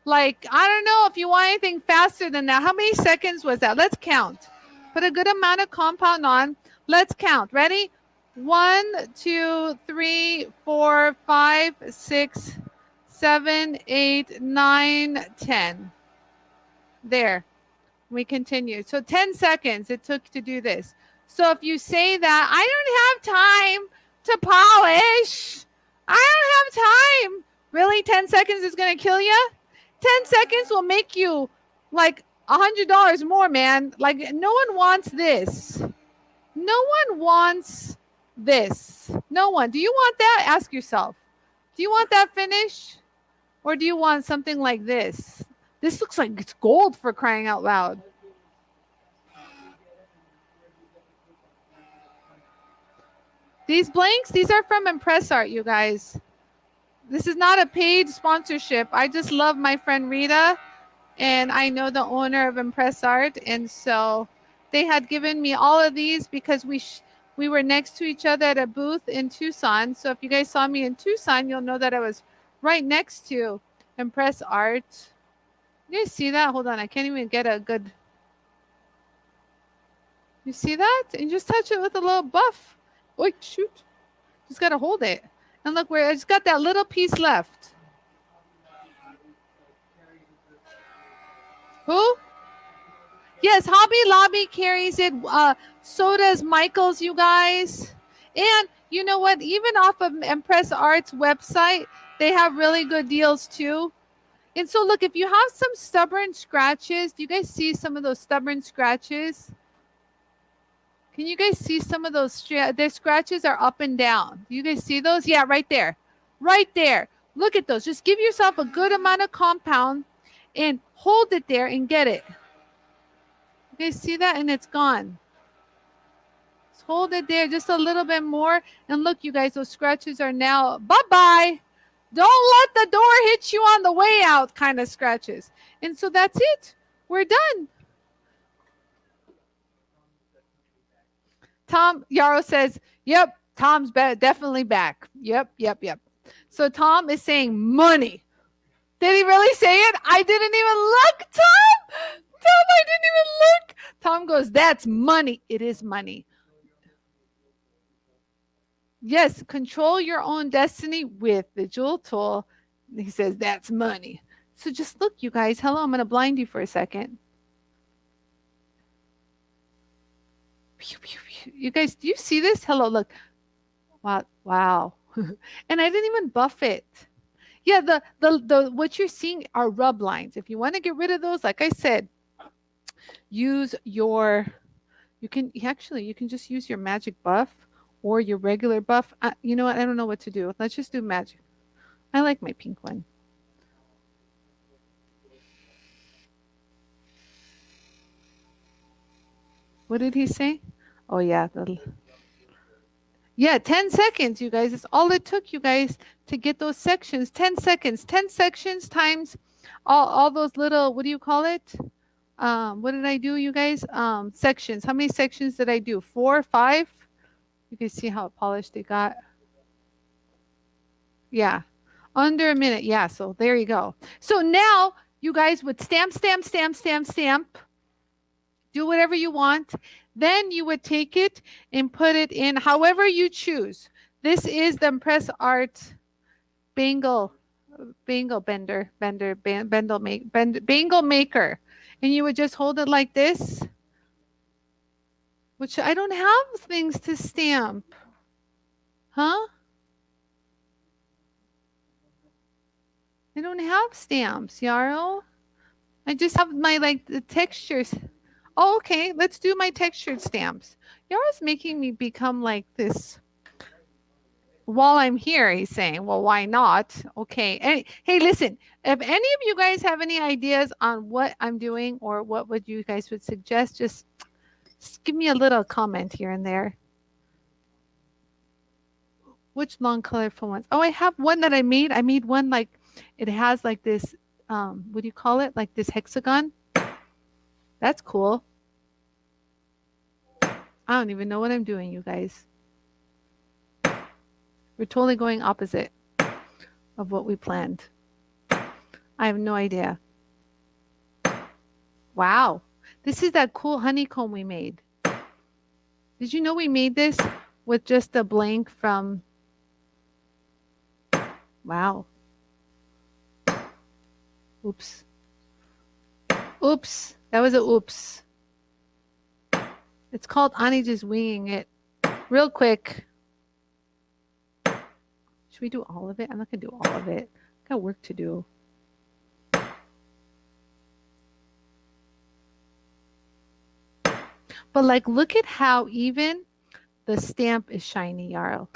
Like, I don't know if you want anything faster than that. How many seconds was that? Let's count. Put a good amount of compound on. Let's count. Ready? 1, 2, 3, 4, 5, 6, 7, 8, 9, 10. There. We continue. So 10 seconds it took to do this. So if you say that, I don't have time to polish. I don't have time. Really? 10 seconds is going to kill you? 10 seconds will make you like $100 more, man. Like, no one wants this. No one wants this. No one. Do you want that? Ask yourself. Do you want that finish? Or do you want something like this? This looks like it's gold, for crying out loud. These blanks, these are from Impress Art, you guys. This is not a paid sponsorship. I just love my friend Rita, and I know the owner of Impress Art, and so they had given me all of these because we were next to each other at a booth in Tucson. So if you guys saw me in Tucson, you'll know that I was right next to Impress Art. You guys see that? Hold on, I can't even get a good. You see that? And just touch it with a little buff. Oh, shoot. Just got to hold it. And look, where it's got that little piece left. Who? Yes, Hobby Lobby carries it. So does Michael's, you guys. And you know what? Even off of Impress Art's website, they have really good deals too. And so look, if you have some stubborn scratches, do you guys see some of those stubborn scratches? Can you guys see some of those? Their scratches are up and down. Do you guys see those? Yeah, right there. Right there. Look at those. Just give yourself a good amount of compound and hold it there and get it. You guys see that? And it's gone. Just hold it there just a little bit more. And look, you guys, those scratches are now bye-bye. Don't let the door hit you on the way out kind of scratches. And so that's it. We're done. Tom Yarrow says, yep, Tom's definitely back. Yep. So Tom is saying money. Did he really say it? I didn't even look, Tom. Tom, I didn't even look. Tom goes, that's money. It is money. Yes, control your own destiny with the Jewel tool. He says, that's money. So just look, you guys. Hello, I'm going to blind you for a second. You guys, do you see this? Hello, look. Wow. And I didn't even buff it. Yeah, the what you're seeing are rub lines. If you want to get rid of those, like I said, use your, you can just use your magic buff or your regular buff. You know what? I don't know what to do. Let's just do magic. I like my pink one. What did he say? Oh, yeah. Yeah, 10 seconds, you guys. It's all it took, you guys, to get those sections. 10 seconds. 10 sections times all those little, what do you call it? What did I do, you guys? Sections. How many sections did I do? 4, 5? You can see how polished it got. Yeah. Under a minute. Yeah, so there you go. So now you guys would stamp. Do whatever you want. Then you would take it and put it in however you choose. This is the Impress Art bangle maker. And you would just hold it like this. Which I don't have things to stamp. Huh? I don't have stamps, Yarrow. I just have my, like, the textures. Oh, okay. Let's do my textured stamps. Yarrow's making me become like this. while I'm here, he's saying, well, why not? Okay. Hey, listen, if any of you guys have any ideas on what I'm doing or what would you guys would suggest, just give me a little comment here and there. Which long colorful ones? Oh, I have one that I made. I made one like it has like this, what do you call it? Like this hexagon. That's cool. I don't even know what I'm doing, you guys. We're totally going opposite of what we planned. I have no idea. Wow. This is that cool honeycomb we made. Did you know we made this with just a blank from... Wow. Oops. Oops. That was a oops. It's called Ani just winging it. Real quick. Should we do all of it? I'm not going to do all of it. I got work to do. But like, look at how even the stamp is shiny, Yarl.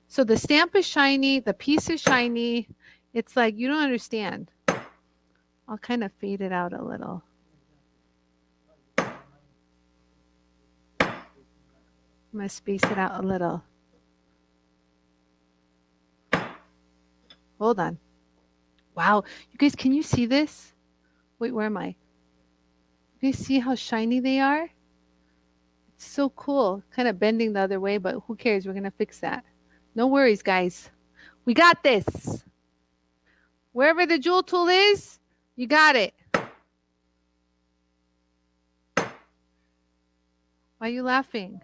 So the stamp is shiny. The piece is shiny. It's like, you don't understand. I'll kind of fade it out a little. I'm going to space it out a little. Hold on. Wow. You guys, can you see this? Wait, where am I? You guys see how shiny they are? It's so cool. Kind of bending the other way, but who cares? We're going to fix that. No worries, guys. We got this. Wherever the jewel tool is, you got it. Why are you laughing?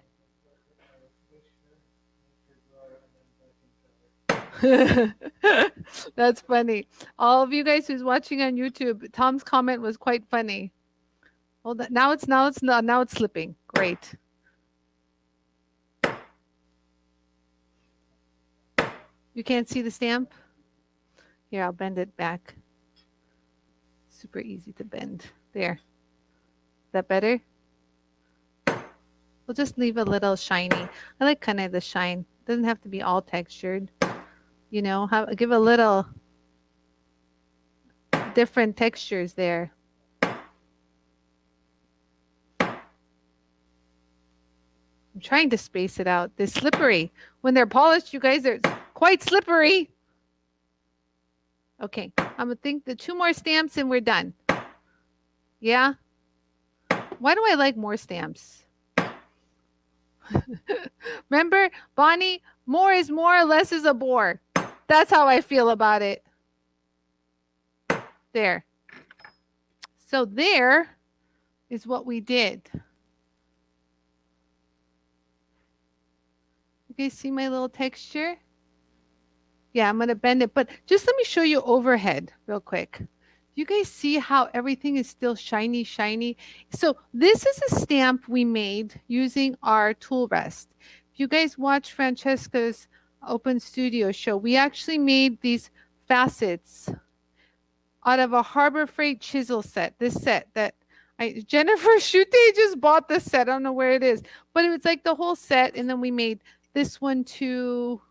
That's funny. All of you guys who's watching on YouTube, Tom's comment was quite funny. Hold on. Now it's slipping. Great. You can't see the stamp? Here, I'll bend it back. Super easy to bend. There. Is that better? We'll just leave a little shiny. I like kind of the shine. It doesn't have to be all textured. You know, give a little different textures there. I'm trying to space it out. They're slippery. When they're polished, you guys, are quite slippery. Okay, I'm going to think the 2 more stamps and we're done. Yeah? Why do I like more stamps? Remember, Bonnie, more is more, less is a bore. That's how I feel about it. There. So there is what we did. You guys see my little texture? Yeah, I'm going to bend it. But just let me show you overhead real quick. You guys see how everything is still shiny, shiny? So this is a stamp we made using our tool rest. If you guys watch Francesca's Open Studio show, we actually made these facets out of a Harbor Freight chisel set. This set that Jennifer Shute just bought this set. I don't know where it is. But it was like the whole set. And then we made this one too.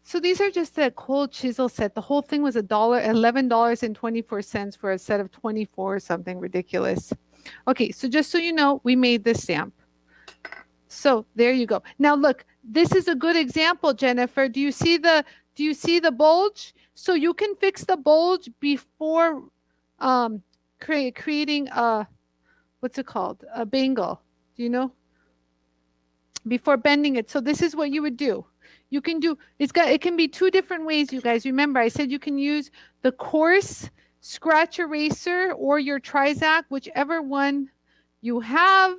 So these are just a cold chisel set. The whole thing was $11.24 for a set of 24 or something ridiculous. Okay, so just so you know, we made this stamp. So there you go. Now look, this is a good example, Jennifer. Do you see the bulge? So you can fix the bulge before creating a, what's it called? A bangle. Do you know? Before bending it. So this is what you would do. You can do, it can be 2 different ways, you guys. Remember, I said you can use the coarse scratch eraser or your TRIZACT, whichever one you have,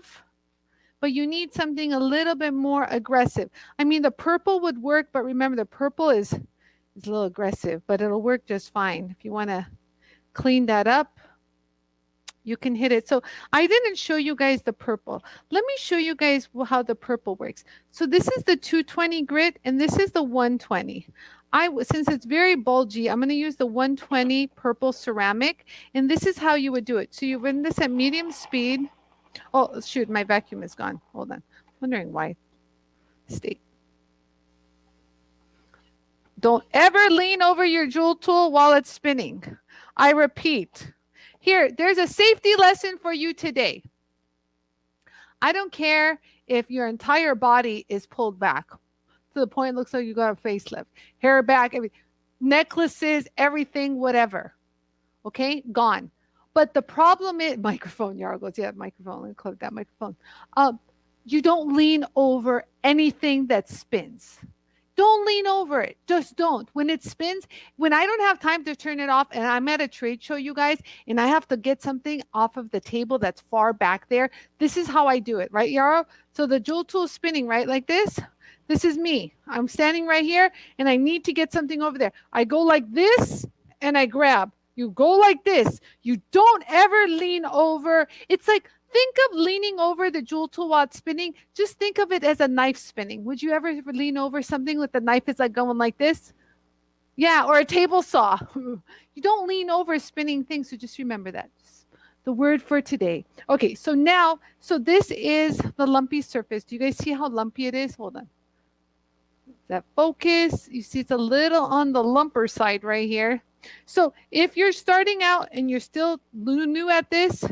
but you need something a little bit more aggressive. I mean, the purple would work, but remember, the purple is a little aggressive, but it'll work just fine. If you want to clean that up, you can hit it. So I didn't show you guys the purple. Let me show you guys how the purple works. So this is the 220 grit and this is the 120. Since it's very bulgy, I'm going to use the 120 purple ceramic. And this is how you would do it. So you run this at medium speed. Oh, shoot, my vacuum is gone. Hold on. I'm wondering why. Stay. Don't ever lean over your jewel tool while it's spinning. I repeat. Here, there's a safety lesson for you today. I don't care if your entire body is pulled back to the point it looks like you got a facelift, hair back, necklaces, everything, whatever. Okay, gone. But the problem is, microphone, Yara goes, yeah, microphone, let me close that microphone. You don't lean over anything that spins. Don't lean over it. Just don't. When it spins, when I don't have time to turn it off and I'm at a trade show, you guys, and I have to get something off of the table that's far back there, this is how I do it, right, Yara? So the jewel tool is spinning, right, like this. This is me. I'm standing right here and I need to get something over there. I go like this and I grab. You go like this. You don't ever lean over. It's like, think of leaning over the jewel tool while it's spinning. Just think of it as a knife spinning. Would you ever lean over something with the knife is like going like this? Yeah, or a table saw. You don't lean over spinning things, so just remember that. The word for today. Okay, so now, so this is the lumpy surface. Do you guys see how lumpy it is? Hold on. That focus, you see it's a little on the lumper side right here. So if you're starting out and you're still new at this,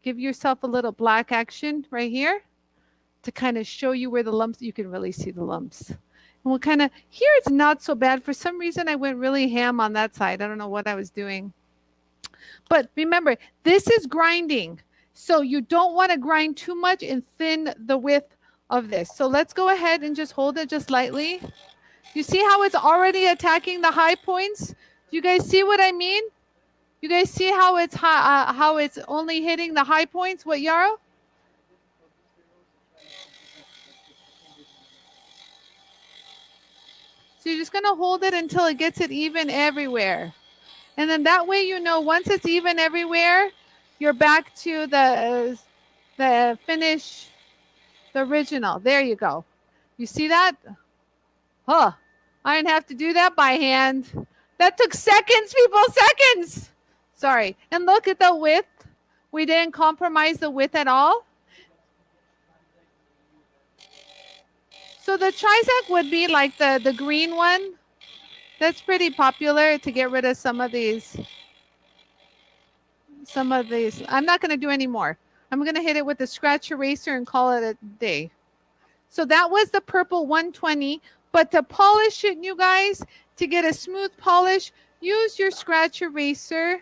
give yourself a little black action right here to kind of show you where the lumps, you can really see the lumps. And we'll kind of, here it's not so bad. For some reason, I went really ham on that side. I don't know what I was doing. But remember, this is grinding. So you don't want to grind too much and thin the width of this. So let's go ahead and just hold it just lightly. You see how it's already attacking the high points? You guys see what I mean? You guys see how it's how it's only hitting the high points? What, Yara? So you're just going to hold it until it gets it even everywhere. And then that way, you know, once it's even everywhere, you're back to the finish, the original. There you go. You see that? Huh. I didn't have to do that by hand. That took seconds, people, seconds. Sorry. And look at the width. We didn't compromise the width at all. So the TRIZACT would be like the green one. That's pretty popular to get rid of some of these. I'm not going to do any more. I'm going to hit it with the scratch eraser and call it a day. So that was the purple 120. But to polish it, you guys, to get a smooth polish, use your scratch eraser.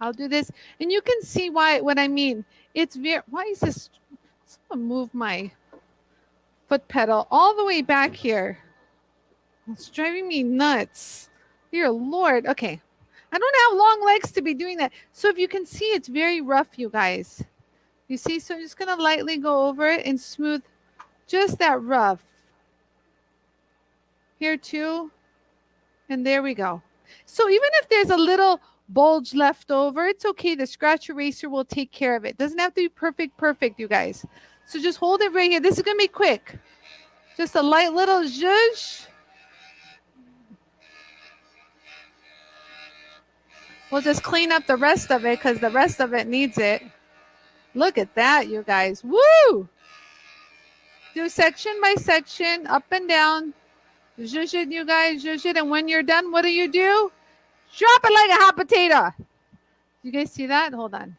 I'll do this. And you can see what I mean. It's very, why is this? Someone move my foot pedal all the way back here. It's driving me nuts. Dear Lord. Okay. I don't have long legs to be doing that. So if you can see, it's very rough, you guys. You see? So I'm just going to lightly go over it and smooth just that rough. Here too. And there we go. So even if there's a little bulge left over, it's okay. The scratch eraser will take care of it. Doesn't have to be perfect, you guys. So just hold it right here. This is going to be quick. Just a light little zhuzh. We'll just clean up the rest of it because the rest of it needs it. Look at that, you guys. Woo! Do section by section, up and down. Zhuzh it, you guys. Zhuzh it. And when you're done, what do? Drop it like a hot potato. You guys see that? Hold on.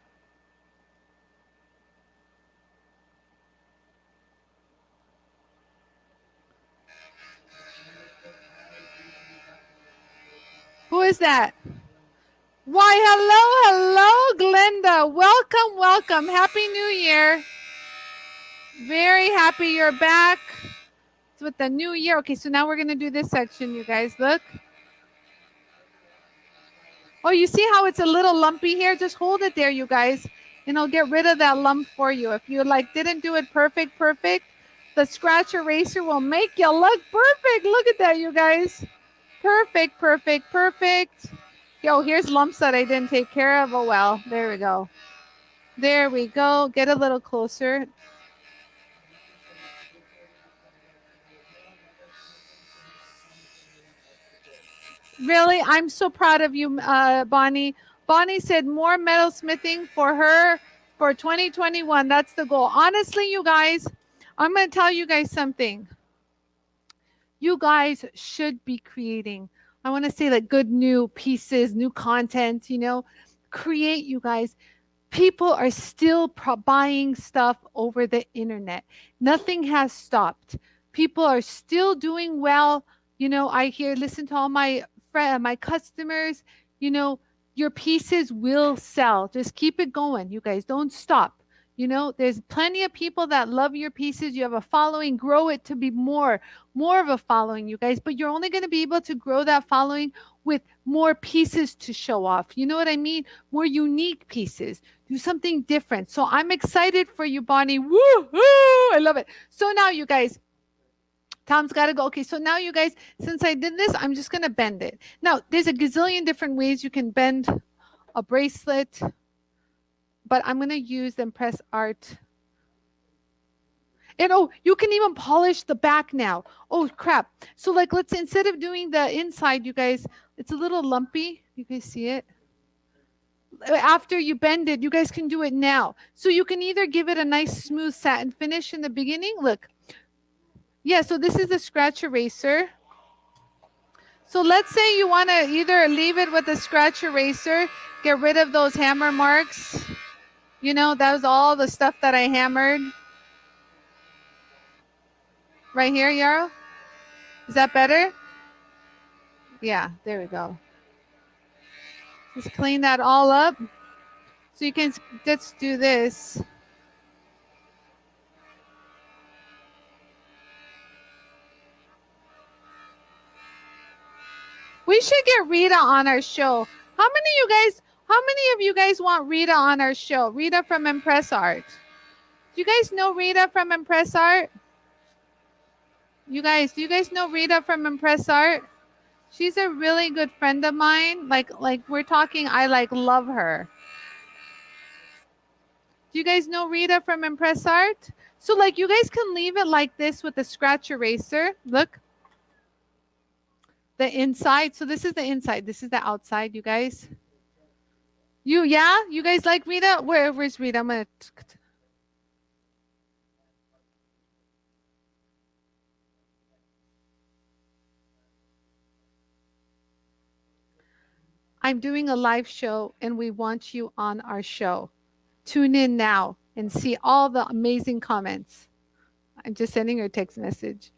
Who is that? Why, hello, Glenda. Welcome. Happy New Year. Very happy you're back with the new year. Okay, so now we're going to do this section, you guys. Look. Oh, you see how it's a little lumpy here? Just hold it there, you guys, and I'll get rid of that lump for you. If you didn't do it perfect, the scratch eraser will make you look perfect. Look at that, you guys. Perfect. Yo, here's lumps that I didn't take care of. Oh, well, there we go. Get a little closer. Really, I'm so proud of you, Bonnie. Bonnie said more metalsmithing for her for 2021. That's the goal. Honestly, you guys, I'm going to tell you guys something. You guys should be creating, I want to say, like good new pieces, new content, you know, create, you guys. People are still buying stuff over the internet. Nothing has stopped. People are still doing well. You know, I hear, listen to all my my customers, you know, your pieces will sell. Just keep it going. You guys don't stop. You know, there's plenty of people that love your pieces. You have a following, grow it to be more of a following, you guys, but you're only going to be able to grow that following with more pieces to show off. You know what I mean? More unique pieces. Do something different. So I'm excited for you, Bonnie. Woo hoo! I love it. So now, you guys, Tom's got to go. Okay, so now, you guys, since I did this, I'm just going to bend it. Now, there's a gazillion different ways you can bend a bracelet, but I'm going to use the Impress Art. And oh, you can even polish the back now. Oh, crap. So like, let's, instead of doing the inside, you guys, it's a little lumpy. You guys see it? After you bend it, you guys can do it now. So you can either give it a nice smooth satin finish in the beginning. Look. Yeah, so this is the scratch eraser. So let's say you want to either leave it with a scratch eraser, get rid of those hammer marks. You know, that was all the stuff that I hammered. Right here, Yarrow? Is that better? Yeah, there we go. Just clean that all up. So you can just do this. We should get Rita on our show. How many of you guys want Rita on our show? Rita from Impress Art. Do you guys know Rita from Impress Art? You guys, do you guys know Rita from Impress Art? She's a really good friend of mine. Like we're talking, I like love her. Do you guys know Rita from Impress Art? So like you guys can leave it like this with the scratch eraser. Look. The inside. So this is the inside. This is the outside, you guys. Yeah? You guys like Rita? Where's Rita? I'm going to... I'm doing a live show and we want you on our show. Tune in now and see all the amazing comments. I'm just sending her a text message.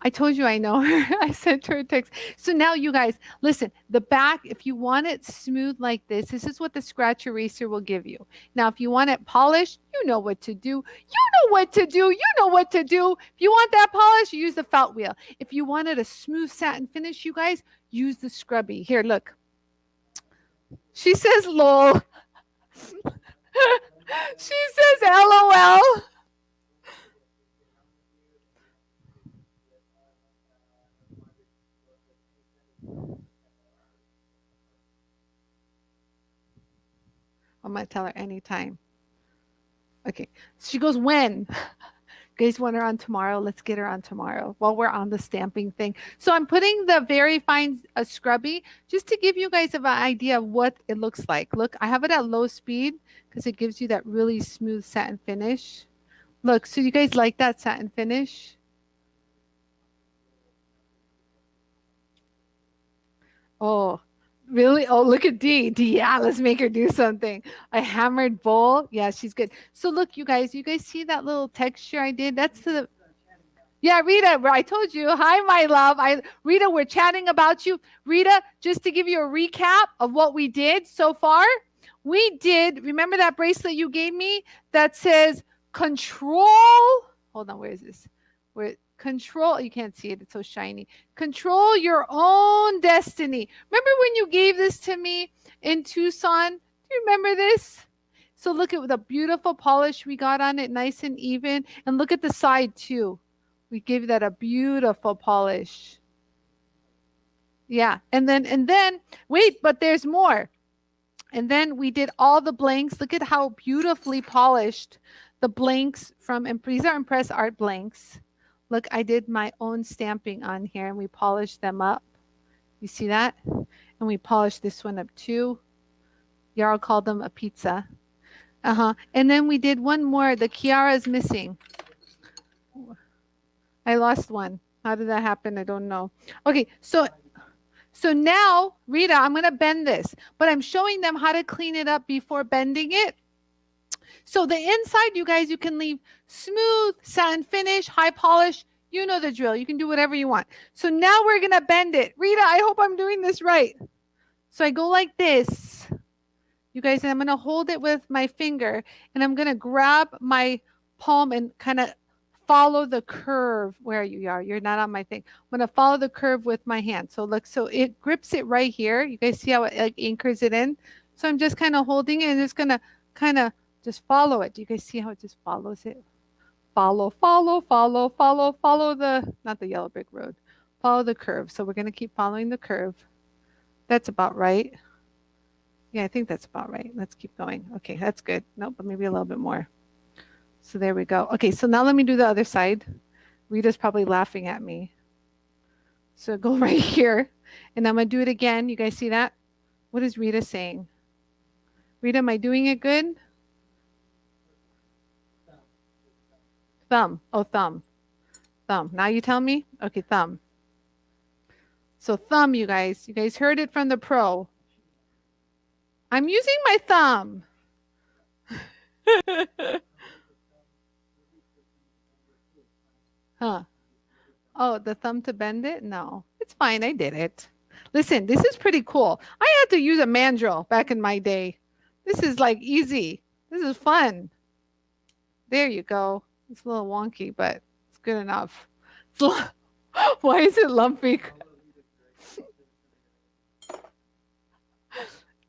I told you I know her. I sent her a text. So now you guys, listen, the back, if you want it smooth like this is what the scratch eraser will give you. Now, if you want it polished, you know what to do. You know what to do. You know what to do. If you want that polish, use the felt wheel. If you wanted a smooth satin finish, you guys, use the scrubby. Here, look. She says, lol. She says, LOL. I'm going to tell her anytime. Okay. She goes, when? You guys want her on tomorrow? Let's get her on tomorrow while we're on the stamping thing. So I'm putting the very fine scrubby just to give you guys an idea of what it looks like. Look, I have it at low speed because it gives you that really smooth satin finish. Look, so you guys like that satin finish? Oh, really? Oh, look at D. Yeah, let's make her do something. A hammered bowl. Yeah, she's good. So look, you guys see that little texture I did? That's the... Yeah, Rita, I told you. Hi, my love. Rita, we're chatting about you. Rita, just to give you a recap of what we did so far, we did, remember that bracelet you gave me that says control? Hold on, where is this? Control, you can't see it, it's so shiny. Control your own destiny. Remember when you gave this to me in Tucson? Do you remember this? So look at the beautiful polish we got on it, nice and even. And look at the side too. We gave that a beautiful polish. Yeah, and then, wait, but there's more. And then we did all the blanks. Look at how beautifully polished the blanks from, these are Impress Art blanks. Look, I did my own stamping on here and we polished them up. You see that? And we polished this one up too. Yarrow called them a pizza. And then we did one more. The Kiara is missing. I lost one. How did that happen? I don't know. Okay, so now, Rita, I'm going to bend this, but I'm showing them how to clean it up before bending it. So the inside, you guys, you can leave smooth, satin finish, high polish. You know the drill. You can do whatever you want. So now we're going to bend it. Rita, I hope I'm doing this right. So I go like this. You guys, I'm going to hold it with my finger, and I'm going to grab my palm and kind of follow the curve where you are. You're not on my thing. I'm going to follow the curve with my hand. So look, so it grips it right here. You guys see how it like anchors it in? So I'm just kind of holding it and just going to kind of just follow it. Do you guys see how it just follows it? Follow, follow, follow, follow, follow the, not the yellow brick road. Follow the curve. So we're going to keep following the curve. That's about right. Yeah, I think that's about right. Let's keep going. Okay, that's good. Nope, but maybe a little bit more. So there we go. Okay, so now let me do the other side. Rita's probably laughing at me. So go right here, and I'm going to do it again. You guys see that? What is Rita saying? Rita, am I doing it good? Thumb. Oh, thumb. Thumb. Now you tell me? Okay, thumb. So thumb, you guys. You guys heard it from the pro. I'm using my thumb. Huh. Oh, the thumb to bend it? No, it's fine. I did it. Listen, this is pretty cool. I had to use a mandrel back in my day. This is like easy. This is fun. There you go. It's a little wonky, but it's good enough. Why is it lumpy?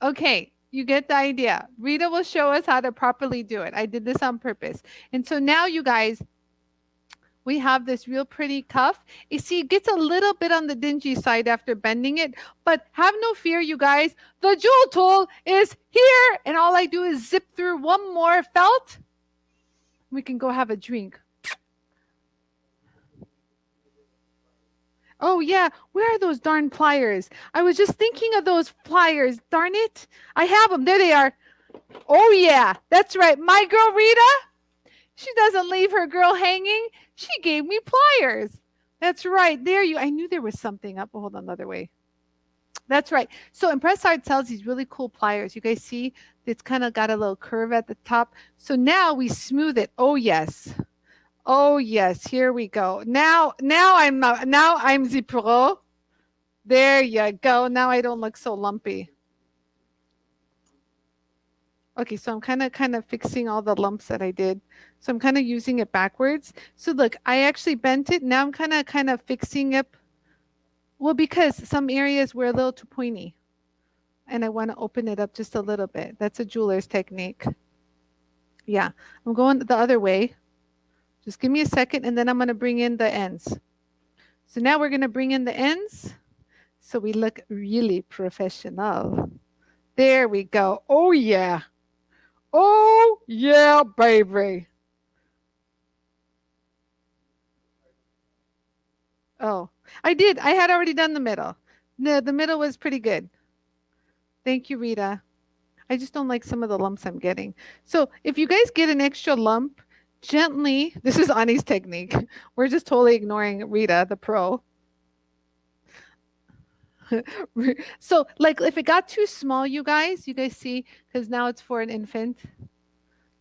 Okay, you get the idea. Rita will show us how to properly do it. I did this on purpose. And so now you guys, we have this real pretty cuff. You see, it gets a little bit on the dingy side after bending it, but have no fear, you guys. The jewel tool is here, and all I do is zip through one more felt. We can go have a drink. Oh, yeah. Where are those darn pliers? I was just thinking of those pliers. Darn it. I have them. There they are. Oh, yeah. That's right. My girl, Rita, she doesn't leave her girl hanging. She gave me pliers. That's right. There you. I knew there was something up. Hold on the other way. That's right. So Impressart sells these really cool pliers. You guys see? It's kind of got a little curve at the top. So now we smooth it. Oh, yes. Oh yes, here we go. Now I'm the pro. There you go. Now I don't look so lumpy. Okay, so I'm kind of fixing all the lumps that I did. So I'm kind of using it backwards. So look, I actually bent it. Now I'm kind of fixing it. Well, because some areas were a little too pointy. And I want to open it up just a little bit. That's a jeweler's technique. Yeah, I'm going the other way. Just give me a second, and then I'm going to bring in the ends. So now we're going to bring in the ends so we look really professional. There we go. Oh, yeah. Oh, yeah, baby. Oh, I did. I had already done the middle. No, the middle was pretty good. Thank you, Rita. I just don't like some of the lumps I'm getting. So if you guys get an extra lump, gently, this is Ani's technique. We're just totally ignoring Rita, the pro. So like if it got too small, you guys see, because now it's for an infant.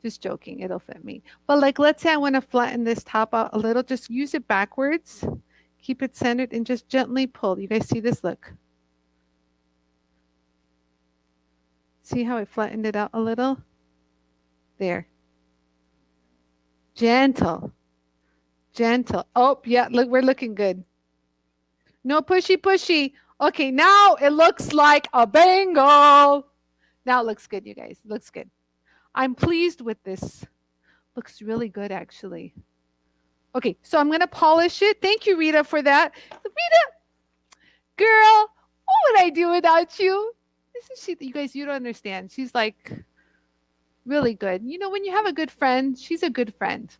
Just joking, it'll fit me. But like, let's say I want to flatten this top out a little, just use it backwards, keep it centered, and just gently pull. You guys see this? Look. See how I flattened it out a little? There. Gentle. Gentle. Oh, yeah, look, we're looking good. No pushy, pushy. Okay, now it looks like a bangle. Now it looks good, you guys. It looks good. I'm pleased with this. Looks really good, actually. Okay, so I'm going to polish it. Thank you, Rita, for that. Rita, girl, what would I do without you? This is you guys, you don't understand. She's like really good. You know, when you have a good friend, she's a good friend.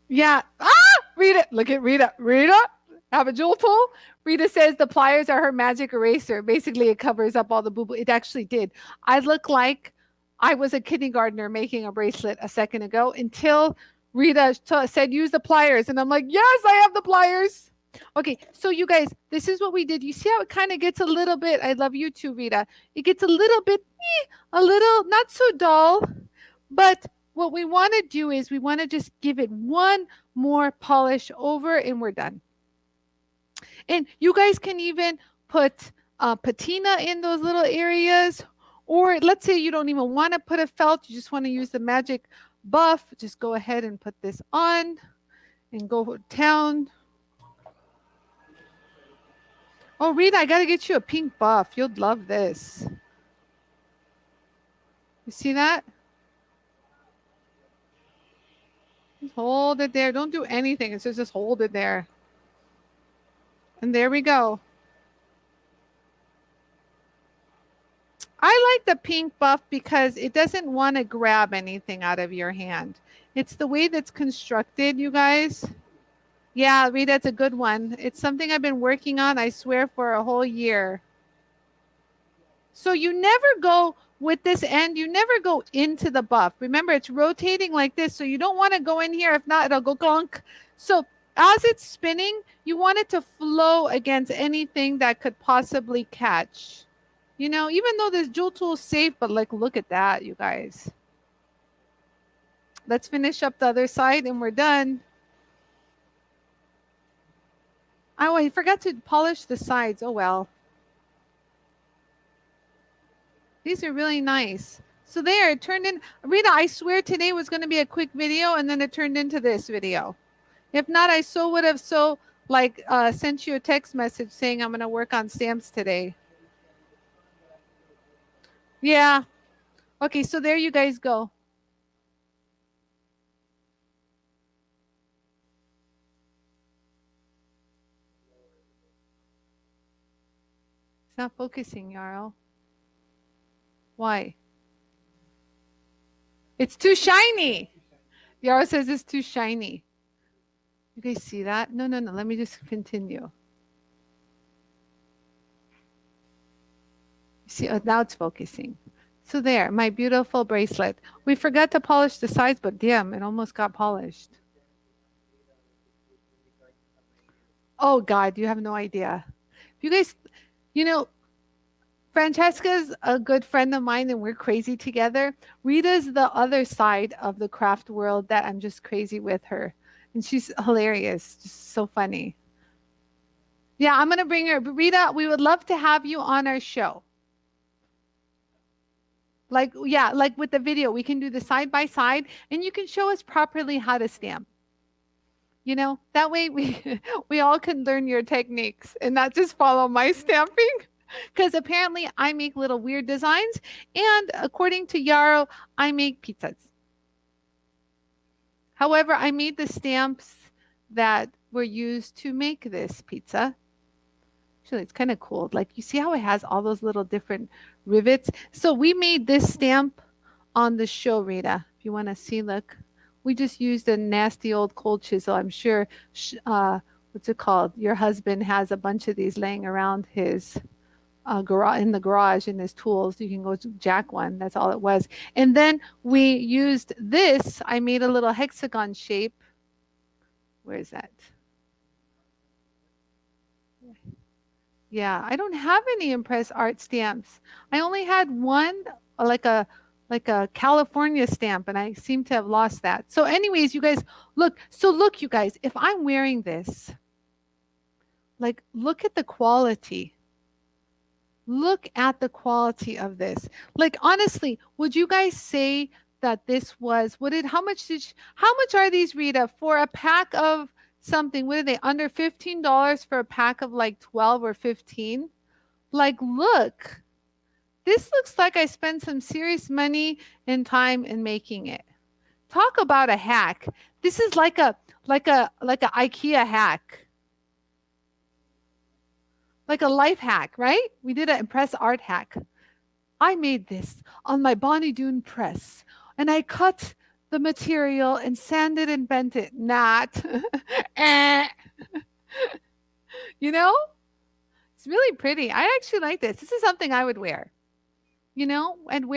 Yeah. Ah, Rita, look at Rita. Rita, have a jewel tool. Rita says the pliers are her magic eraser. Basically, it covers up all the boo-boo. It actually did. I look like I was a kindergartner making a bracelet a second ago until Rita said use the pliers, and I'm like, yes, I have the pliers. Okay, so you guys, this is what we did. You see how it kind of gets a little bit, I love you too, Rita. It gets a little bit, a little, not so dull, but what we want to do is we want to just give it one more polish over and we're done. And you guys can even put patina in those little areas, or let's say you don't even want to put a felt, you just want to use the magic buff, just go ahead and put this on and go down. Oh, Rita, I got to get you a pink buff. You'll love this. You see that? Just hold it there. Don't do anything. It's just hold it there. And there we go. I like the pink buff because it doesn't want to grab anything out of your hand. It's the way that's constructed, you guys. Yeah, Rita, it's a good one. It's something I've been working on, I swear, for a whole year. So you never go with this end, you never go into the buff. Remember, it's rotating like this, so you don't want to go in here. If not, it'll go clunk. So as it's spinning, you want it to flow against anything that could possibly catch. You know, even though this jewel tool is safe, but like, look at that, you guys. Let's finish up the other side and we're done. Oh, I forgot to polish the sides. Oh, well. These are really nice. So there, it turned in. Rita, I swear today was going to be a quick video, and then it turned into this video. If not, I would have sent you a text message saying I'm going to work on stamps today. Yeah. Okay, so there you guys go. It's not focusing, Yarrow. Why? It's too shiny. Yarrow says it's too shiny. You guys see that? No. Let me just continue. See, now it's focusing. So there, my beautiful bracelet. We forgot to polish the sides, but damn, it almost got polished. Oh, God, you have no idea. You guys, you know, Francesca's a good friend of mine and we're crazy together. Rita's the other side of the craft world that I'm just crazy with her. And she's hilarious, just so funny. Yeah, I'm going to bring her. Rita, we would love to have you on our show. Like, yeah, like with the video, we can do the side by side and you can show us properly how to stamp. You know, that way we all can learn your techniques and not just follow my stamping. Because apparently I make little weird designs. And according to Yarrow, I make pizzas. However, I made the stamps that were used to make this pizza. Actually, it's kind of cool. Like, you see how it has all those little different rivets? So we made this stamp on the show, Rita. If you want to see, look. We just used a nasty old cold chisel. I'm sure, what's it called? Your husband has a bunch of these laying around his in the garage in his tools. You can go jack one. That's all it was. And then we used this. I made a little hexagon shape. Where is that? Yeah, I don't have any Impress Art stamps. I only had one, like a California stamp, and I seem to have lost that. So anyways, you guys, look. So look, you guys, if I'm wearing this, like, look at the quality. Look at the quality of this. Like, honestly, would you guys say that this was, how much are these, Rita, for a pack of something? What are they, under $15 for a pack of like 12 or 15? Like, look, this looks like I spent some serious money and time in making it. Talk about a hack. This is like a IKEA hack. Like a life hack, right? We did an Impress Art hack. I made this on my Bonnie Doon press, and I cut the material and sanded and bent it. Not. You know? It's really pretty. I actually like this. This is something I would wear. You know? And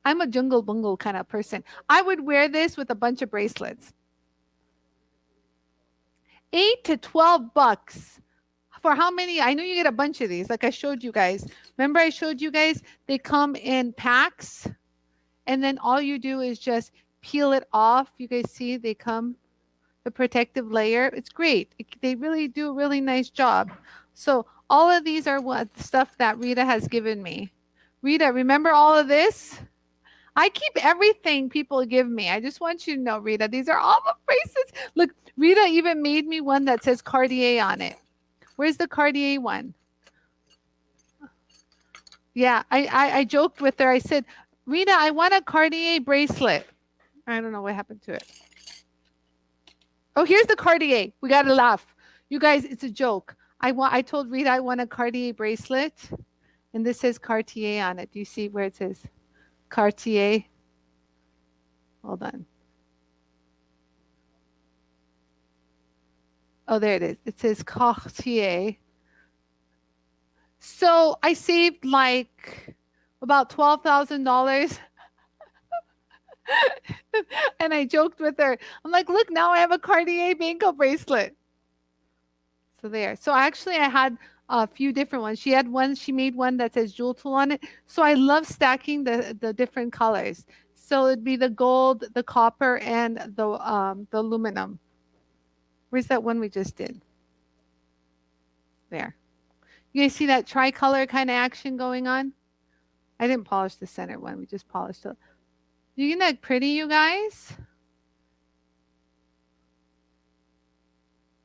I'm a jungle bungle kind of person. I would wear this with a bunch of bracelets. $8 to $12 for how many? I know you get a bunch of these, like I showed you guys. Remember I showed you guys, they come in packs, and then all you do is just peel it off. You guys see they come, the protective layer. It's great. They really do a really nice job. So all of these are what stuff that Rita has given me. Rita, remember all of this? I keep everything people give me. I just want you to know, Rita, these are all the bracelets. Look, Rita even made me one that says Cartier on it. Where's the Cartier one? Yeah, I joked with her. I said, Rita, I want a Cartier bracelet. I don't know what happened to it. Oh, here's the Cartier. We got to laugh. You guys, it's a joke. I told Rita I want a Cartier bracelet, and this says Cartier on it. Do you see where it says Cartier? Hold on. Oh, there it is. It says Cartier. So I saved like about $12,000. And I joked with her. I'm like, look, now I have a Cartier bangle bracelet. So there. So actually I had a few different ones. She had one, she made one that says JOOLTOOL on it. So I love stacking the different colors. So it'd be the gold, the copper, and the aluminum. Where's that one we just did? There. You guys see that tricolor kind of action going on? I didn't polish the center one. We just polished it. You look pretty, you guys?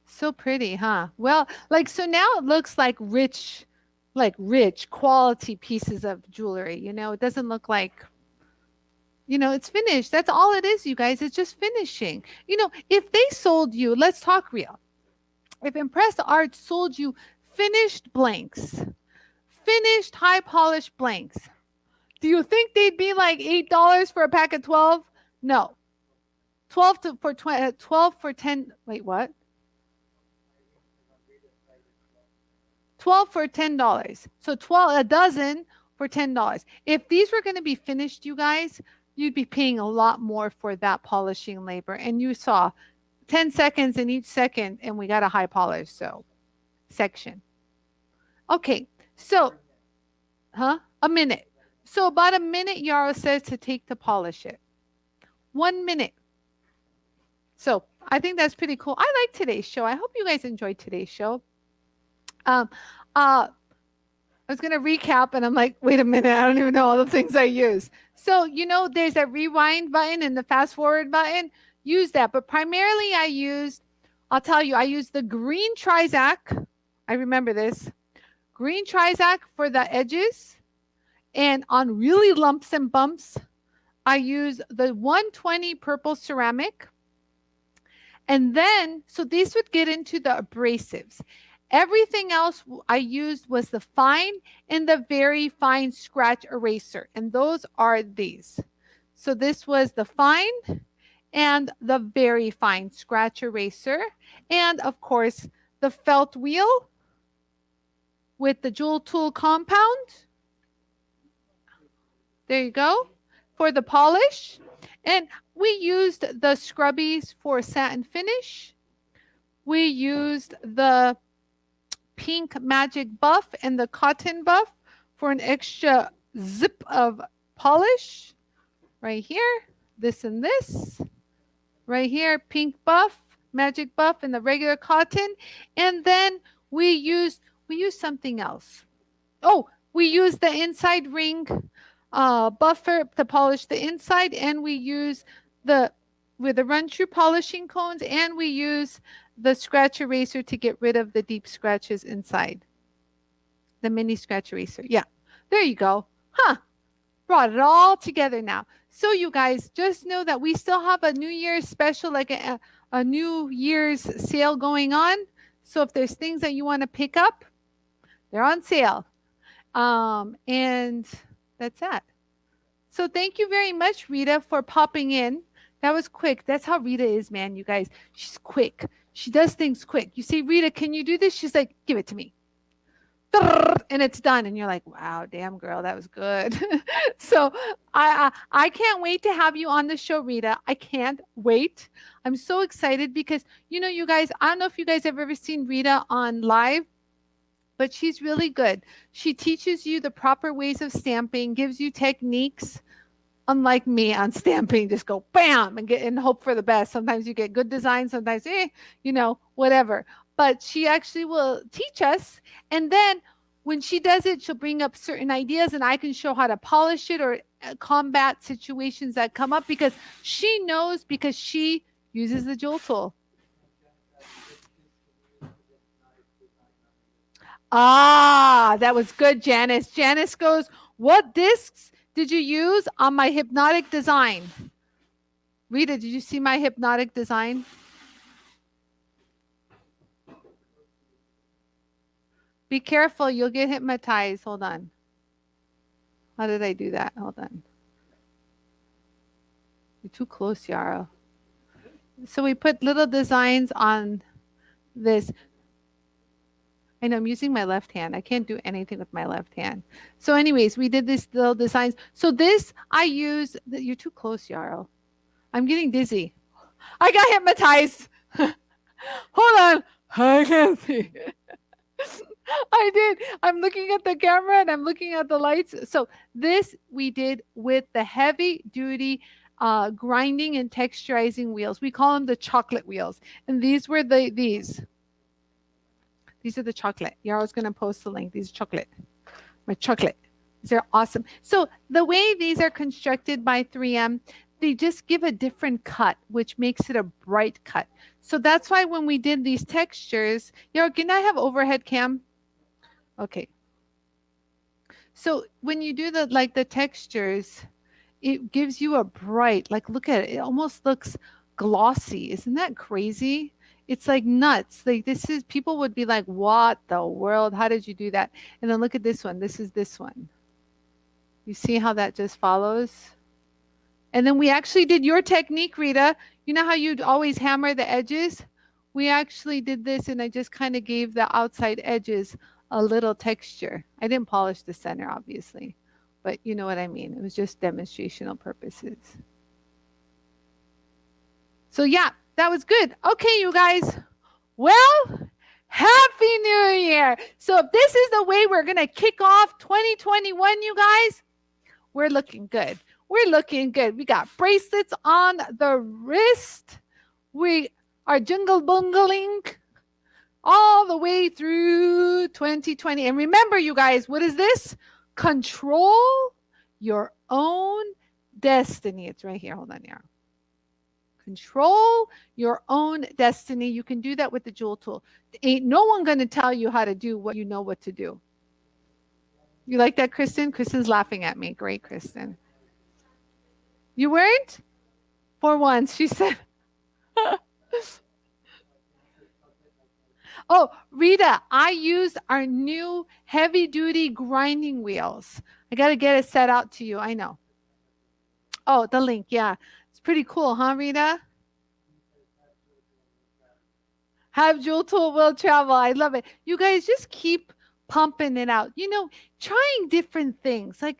So pretty, huh? Well, like, so now it looks like rich quality pieces of jewelry. You know, it doesn't look like, you know, it's finished. That's all it is, you guys. It's just finishing. You know, if they sold you, let's talk real. If Impressed Art sold you finished blanks, finished high polished blanks, do you think they'd be like $8 for a pack of 12? No. 12 for 10. Wait, what? 12 for $10. So 12 a dozen for $10. If these were going to be finished, you guys, you'd be paying a lot more for that polishing labor. And you saw 10 seconds in each second, and we got a high polish section. Okay, so, a minute. So about a minute, Yarrow says, to take to polish it. 1 minute. So I think that's pretty cool. I like today's show. I hope you guys enjoyed today's show. I was going to recap, and I'm like, wait a minute, I don't even know all the things I use. So, you know, there's a rewind button and the fast forward button. Use that. But primarily I'll tell you, I use the green TRIZACT. I remember this. Green TRIZACT for the edges. And on really lumps and bumps, I use the 120 purple ceramic. And then, so these would get into the abrasives. Everything else I used was the fine and the very fine scratch eraser. And those are these. So this was the fine and the very fine scratch eraser. And of course, the felt wheel with the JOOLTOOL compound. There you go, for the polish. And we used the scrubbies for satin finish. We used the pink magic buff and the cotton buff for an extra zip of polish. Right here, this and this. Right here, pink buff, magic buff, and the regular cotton. And then we used something else. Oh, we used the inside ring buffer to polish the inside, and we use with the RUNTRUE polishing cones, and we use the scratch eraser to get rid of the deep scratches inside. The mini scratch eraser. Yeah, there you go. Brought it all together now. So you guys just know that we still have a New Year's special, like a New Year's sale going on. So if there's things that you want to pick up, they're on sale. And that's that. So thank you very much, Rita, for popping in. That was quick. That's how Rita is, man, you guys. She's quick. She does things quick. You say, Rita, can you do this? She's like, give it to me. and it's done. And you're like, wow, damn girl, that was good. So I can't wait to have you on the show, Rita. I can't wait. I'm so excited because, you know, you guys, I don't know if you guys have ever seen Rita on live, but she's really good. She teaches you the proper ways of stamping, gives you techniques. Unlike me on stamping, just go bam and get and hope for the best. Sometimes you get good design, sometimes you know, whatever. But she actually will teach us, and then when she does it, she'll bring up certain ideas, and I can show how to polish it or combat situations that come up because she knows, because she uses the Jool tool. Ah, that was good, Janice. Janice goes, what discs did you use on my hypnotic design? Rita, did you see my hypnotic design? Be careful, you'll get hypnotized. Hold on. How did I do that? Hold on. You're too close, Yarrow. So we put little designs on this. I know I'm using my left hand. I can't do anything with my left hand. So anyways, we did these little designs. So this I use, you're too close, Yarrow. I'm getting dizzy. I got hypnotized. Hold on. I can't see. I did. I'm looking at the camera and I'm looking at the lights. So this we did with the heavy duty grinding and texturizing wheels. We call them the chocolate wheels. And these were these. These are the chocolate. Yarrow's going to post the link. These are chocolate. My chocolate. They're awesome. So the way these are constructed by 3M, they just give a different cut, which makes it a bright cut. So that's why when we did these textures, Yarrow, can I have overhead cam? Okay. So when you do the textures, it gives you a bright, like look at it. It almost looks glossy. Isn't that crazy? It's like nuts. Like this is, people would be like, what the world? How did you do that? And then look at this one. This is this one. You see how that just follows? And then we actually did your technique, Rita. You know how you'd always hammer the edges? We actually did this and I just kind of gave the outside edges a little texture. I didn't polish the center, obviously, but you know what I mean. It was just demonstrational purposes. So yeah, that was good. Okay, you guys. Well, Happy New Year. So if this is the way we're going to kick off 2021, you guys, we're looking good. We're looking good. We got bracelets on the wrist. We are jingle bungling all the way through 2020. And remember, you guys, what is this? Control your own destiny. It's right here. Hold on here. Control your own destiny. You can do that with the Jool tool. Ain't no one going to tell you how to do what you know what to do. You like that, Kristen? Kristen's laughing at me. Great, Kristen. You weren't? For once, she said. Oh, Rita, I used our new heavy-duty grinding wheels. I got to get it set out to you. I know. Oh, the link. Yeah. It's pretty cool, huh, Rita? Have Jool tool will travel. I love it. You guys just keep pumping it out. You know, trying different things. Like,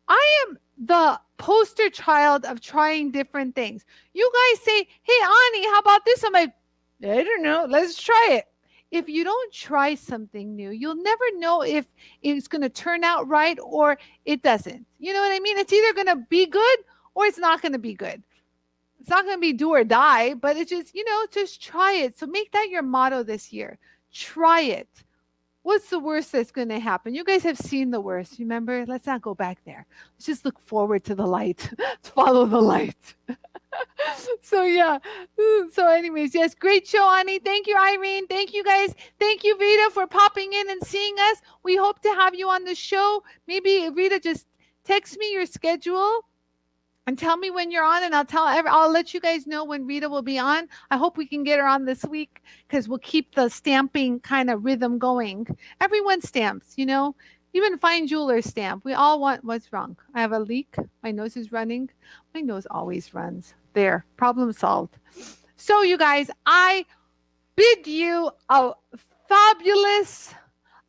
I am the poster child of trying different things. You guys say, hey, Ani, how about this? I'm like, I don't know. Let's try it. If you don't try something new, you'll never know if it's going to turn out right or it doesn't. You know what I mean? It's either going to be good or it's not going to be good. It's not going to be do or die, but it's just, you know, just try it. So make that your motto this year. Try it. What's the worst that's going to happen? You guys have seen the worst. Remember? Let's not go back there. Let's just look forward to the light. Let's follow the light. So yeah. So anyways, yes, great show, Ani. Thank you, Irene. Thank you, guys. Thank you, Rita, for popping in and seeing us. We hope to have you on the show. Maybe, Rita, just text me your schedule and tell me when you're on, and I'll let you guys know when Rita will be on. I hope we can get her on this week because we'll keep the stamping kind of rhythm going. Everyone stamps, you know, even fine jewelers stamp. We all want, what's wrong? I have a leak. My nose is running. My nose always runs. There, problem solved. So you guys, I bid you a fabulous,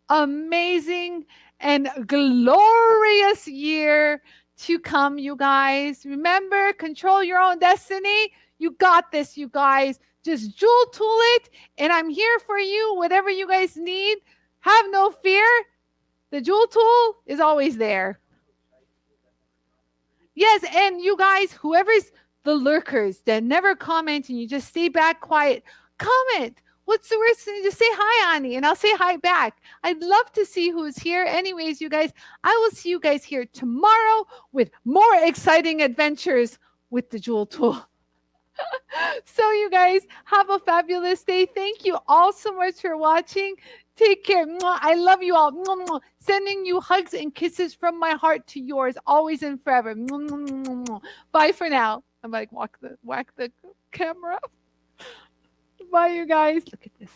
amazing and glorious year to come, you guys. Remember, control your own destiny. You got this, you guys. Just jewel tool it, and I'm here for you. Whatever you guys need, have no fear. The jewel tool is always there. Yes, and you guys, whoever's the lurkers that never comment and you just stay back quiet, comment. What's the worst thing? Just say hi, Ani, and I'll say hi back. I'd love to see who's here. Anyways, you guys, I will see you guys here tomorrow with more exciting adventures with the jewel tool. So you guys have a fabulous day. Thank you all so much for watching. Take care. I love you all. Sending you hugs and kisses from my heart to yours, always and forever. Bye for now. I'm like whack the camera. Bye, you guys. Look at this.